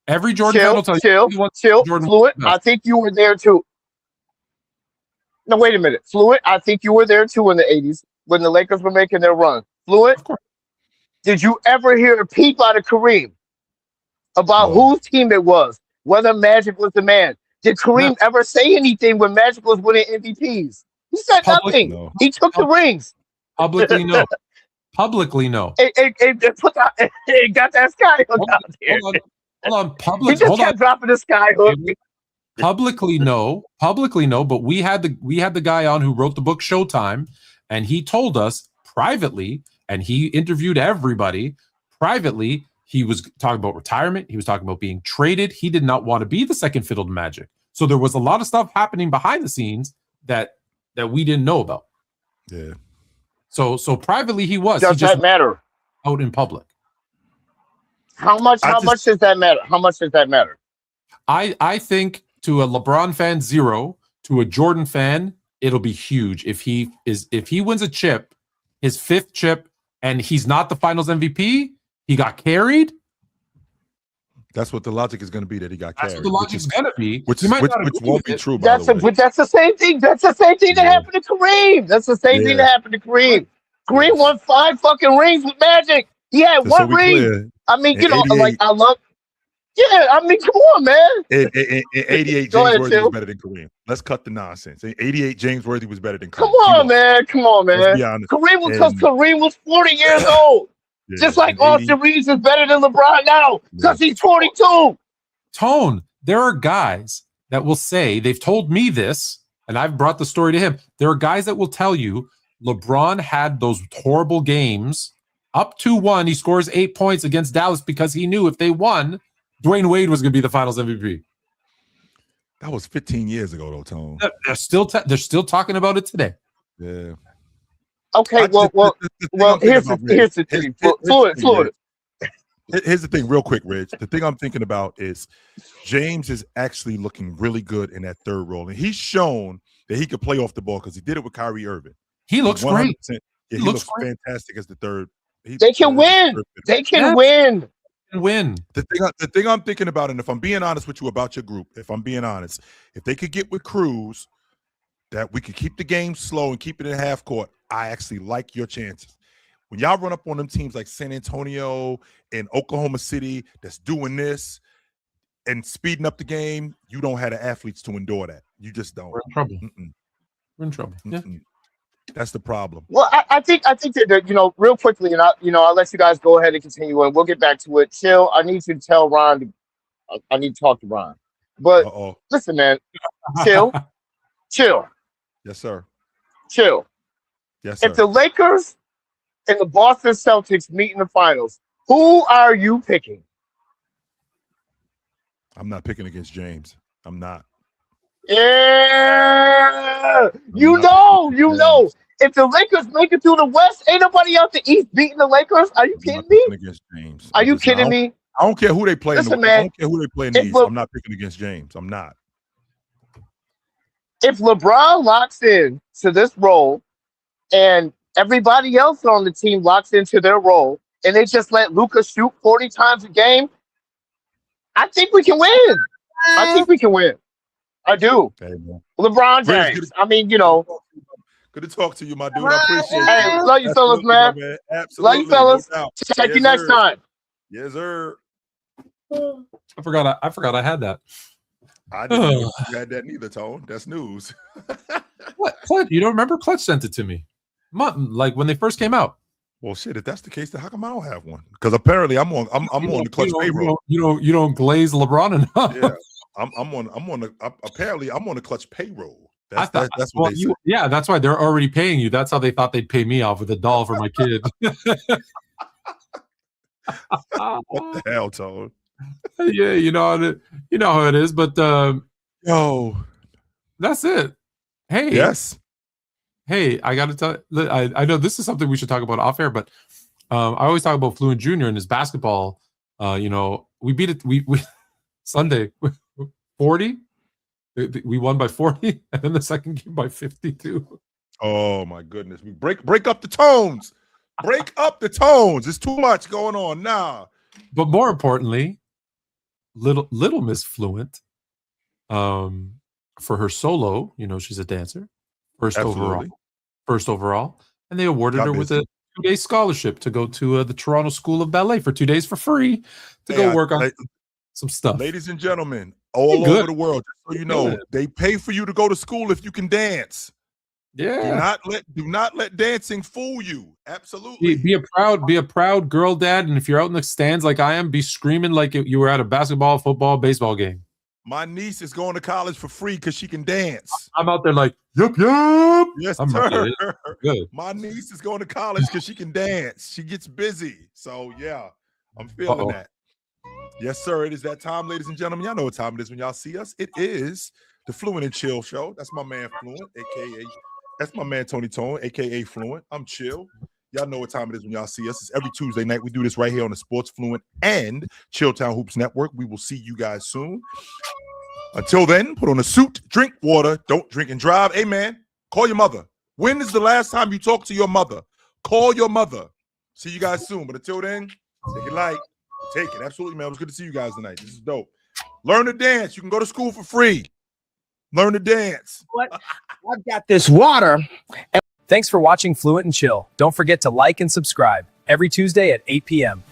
Every Jordan fan will chill, Fluid. I think you were there too. No, wait a minute, Fluid. I think you were there too in the '80s when the Lakers were making their run. Fluid. Did you ever hear a peep out of Kareem about whose team it was? Whether Magic was the man? Did Kareem ever say anything when Magic was winning MVPs? He said nothing. No. He took the rings. Publicly, no. Publicly, no. It got that sky hook out there. Hold on. He just kept dropping the sky hook. Publicly, no. But we had the guy on who wrote the book Showtime, and he told us privately, and he interviewed everybody privately. He was talking about retirement. He was talking about being traded. He did not want to be the second fiddle to Magic. So there was a lot of stuff happening behind the scenes that we didn't know about. Yeah. So privately he was. Does that matter? Out in public. How much does that matter? How much does that matter? I think to a LeBron fan, 0. To a Jordan fan, it'll be huge if he wins a chip, his 5th chip, and he's not the Finals MVP. He got carried. That's what the logic is going to be, that he got carried. That's what the logic's going to be. Which won't be true, by the way. But that's the same thing. That's the same thing that happened to Kareem. That's the same thing that happened to Kareem. Kareem won 5 fucking rings with Magic. He had one ring. Clear, I mean, I love. Yeah, I mean, come on, man. In 88, James Worthy was better than Kareem. Let's cut the nonsense. In 88, James Worthy was better than Kareem. Come on, man. Kareem was 40 years old. Yeah, just like Austin Reeves is better than LeBron now because he's 42. Tone, there are guys that will say, they've told me this, and I've brought the story to him. There are guys that will tell you LeBron had those horrible games up 2-1. He scores 8 points against Dallas because he knew if they won, Dwayne Wade was going to be the Finals MVP. That was 15 years ago, though, Tone. They're still talking about it today. Yeah. Okay, here's the thing. Fluid. Here's the thing, real quick, Rich. The thing I'm thinking about is James is actually looking really good in that third role. And he's shown that he could play off the ball because he did it with Kyrie Irving. He looks great. Yeah, he looks fantastic as the third. They can win. They can win. The thing I'm thinking about, and if I'm being honest with you about your group, if they could get with Cruz, that we could keep the game slow and keep it in half court, I actually like your chances. When y'all run up on them teams like San Antonio and Oklahoma City that's doing this and speeding up the game, you don't have the athletes to endure that. You just don't. We're in trouble. We're in trouble. Yeah. That's the problem. Well, I think that real quickly, and I'll let you guys go ahead and continue, and we'll get back to it. Chill. I need you to tell Ron. I need to talk to Ron. But listen, man. Chill. Yes, sir. Chill. Yes, sir. If the Lakers and the Boston Celtics meet in the finals, who are you picking? I'm not picking against James. I'm not. Yeah. You know. If the Lakers make it through the West, ain't nobody out the East beating the Lakers. Are you kidding me? Against James. Are you kidding me? I don't care who they play. Listen, I don't care who they play in the East. I'm not picking against James. I'm not. If LeBron locks in to this role and everybody else on the team locks into their role, and they just let Luka shoot 40 times a game, I think we can win. I think we can win. I do. Hey, man. LeBron Grizz, James. I mean, you know. Good to talk to you, my dude. I appreciate Hey, you. love you, fellas, Absolutely, man. my man. Love Absolutely. you, fellas. No doubt. Check Yes, you next sir. time. Yes, sir. I forgot I had that. I didn't know you had that neither, Tone. That's news. What? Clutch, you don't remember? Clutch sent it to me. Like when they first came out. Well, shit. If that's the case, then how come I don't have one? Because apparently I'm on the Clutch payroll. You don't glaze LeBron enough. Yeah, apparently I'm on the Clutch payroll. That's what they said. Yeah, that's why they're already paying you. That's how they thought they'd pay me off with a doll for my kid. What the hell, Tone? Yeah, you know how it is. But Yo, that's it. Hey, yes. Hey, I got to tell you, I know this is something we should talk about off air, but I always talk about Fluent Jr. and his basketball. We beat it. We Sunday 40. We won by 40, and then the second game by 52. Oh my goodness. We break up the tones. Break up the tones. There's too much going on. Nah. But more importantly, little Miss Fluent, for her solo, she's a dancer. First overall. And they awarded her with a 2-day scholarship to go to the Toronto School of Ballet for 2 days for free to go work on some stuff. Ladies and gentlemen, all over the world, just so you know, they pay for you to go to school if you can dance. Yeah. Do not let dancing fool you. Absolutely. Be a proud girl dad, and if you're out in the stands like I am, be screaming like you were at a basketball, football, baseball game. My niece is going to college for free because she can dance. I'm out there like, yup. Yes, I'm sir. Good. My niece is going to college because she can dance. She gets busy. So, yeah, I'm feeling that. Yes, sir. It is that time, ladies and gentlemen. Y'all know what time it is when y'all see us. It is the Fluent and Chill Show. That's my man Fluent, a.k.a. That's my man Tony Tone, a.k.a. Fluent. I'm Chill. Y'all know what time it is when y'all see us. It's every Tuesday night. We do this right here on the Sports Fluent and Chilltown Hoops Network. We will see you guys soon. Until then, put on a suit, drink water, don't drink and drive. Hey, man, call your mother. When is the last time you talked to your mother? Call your mother. See you guys soon. But until then, take it light. Take it. Absolutely, man. It was good to see you guys tonight. This is dope. Learn to dance. You can go to school for free. Learn to dance. What? I've got this water. Thanks for watching Fluent and Chill. Don't forget to like and subscribe every Tuesday at 8 p.m.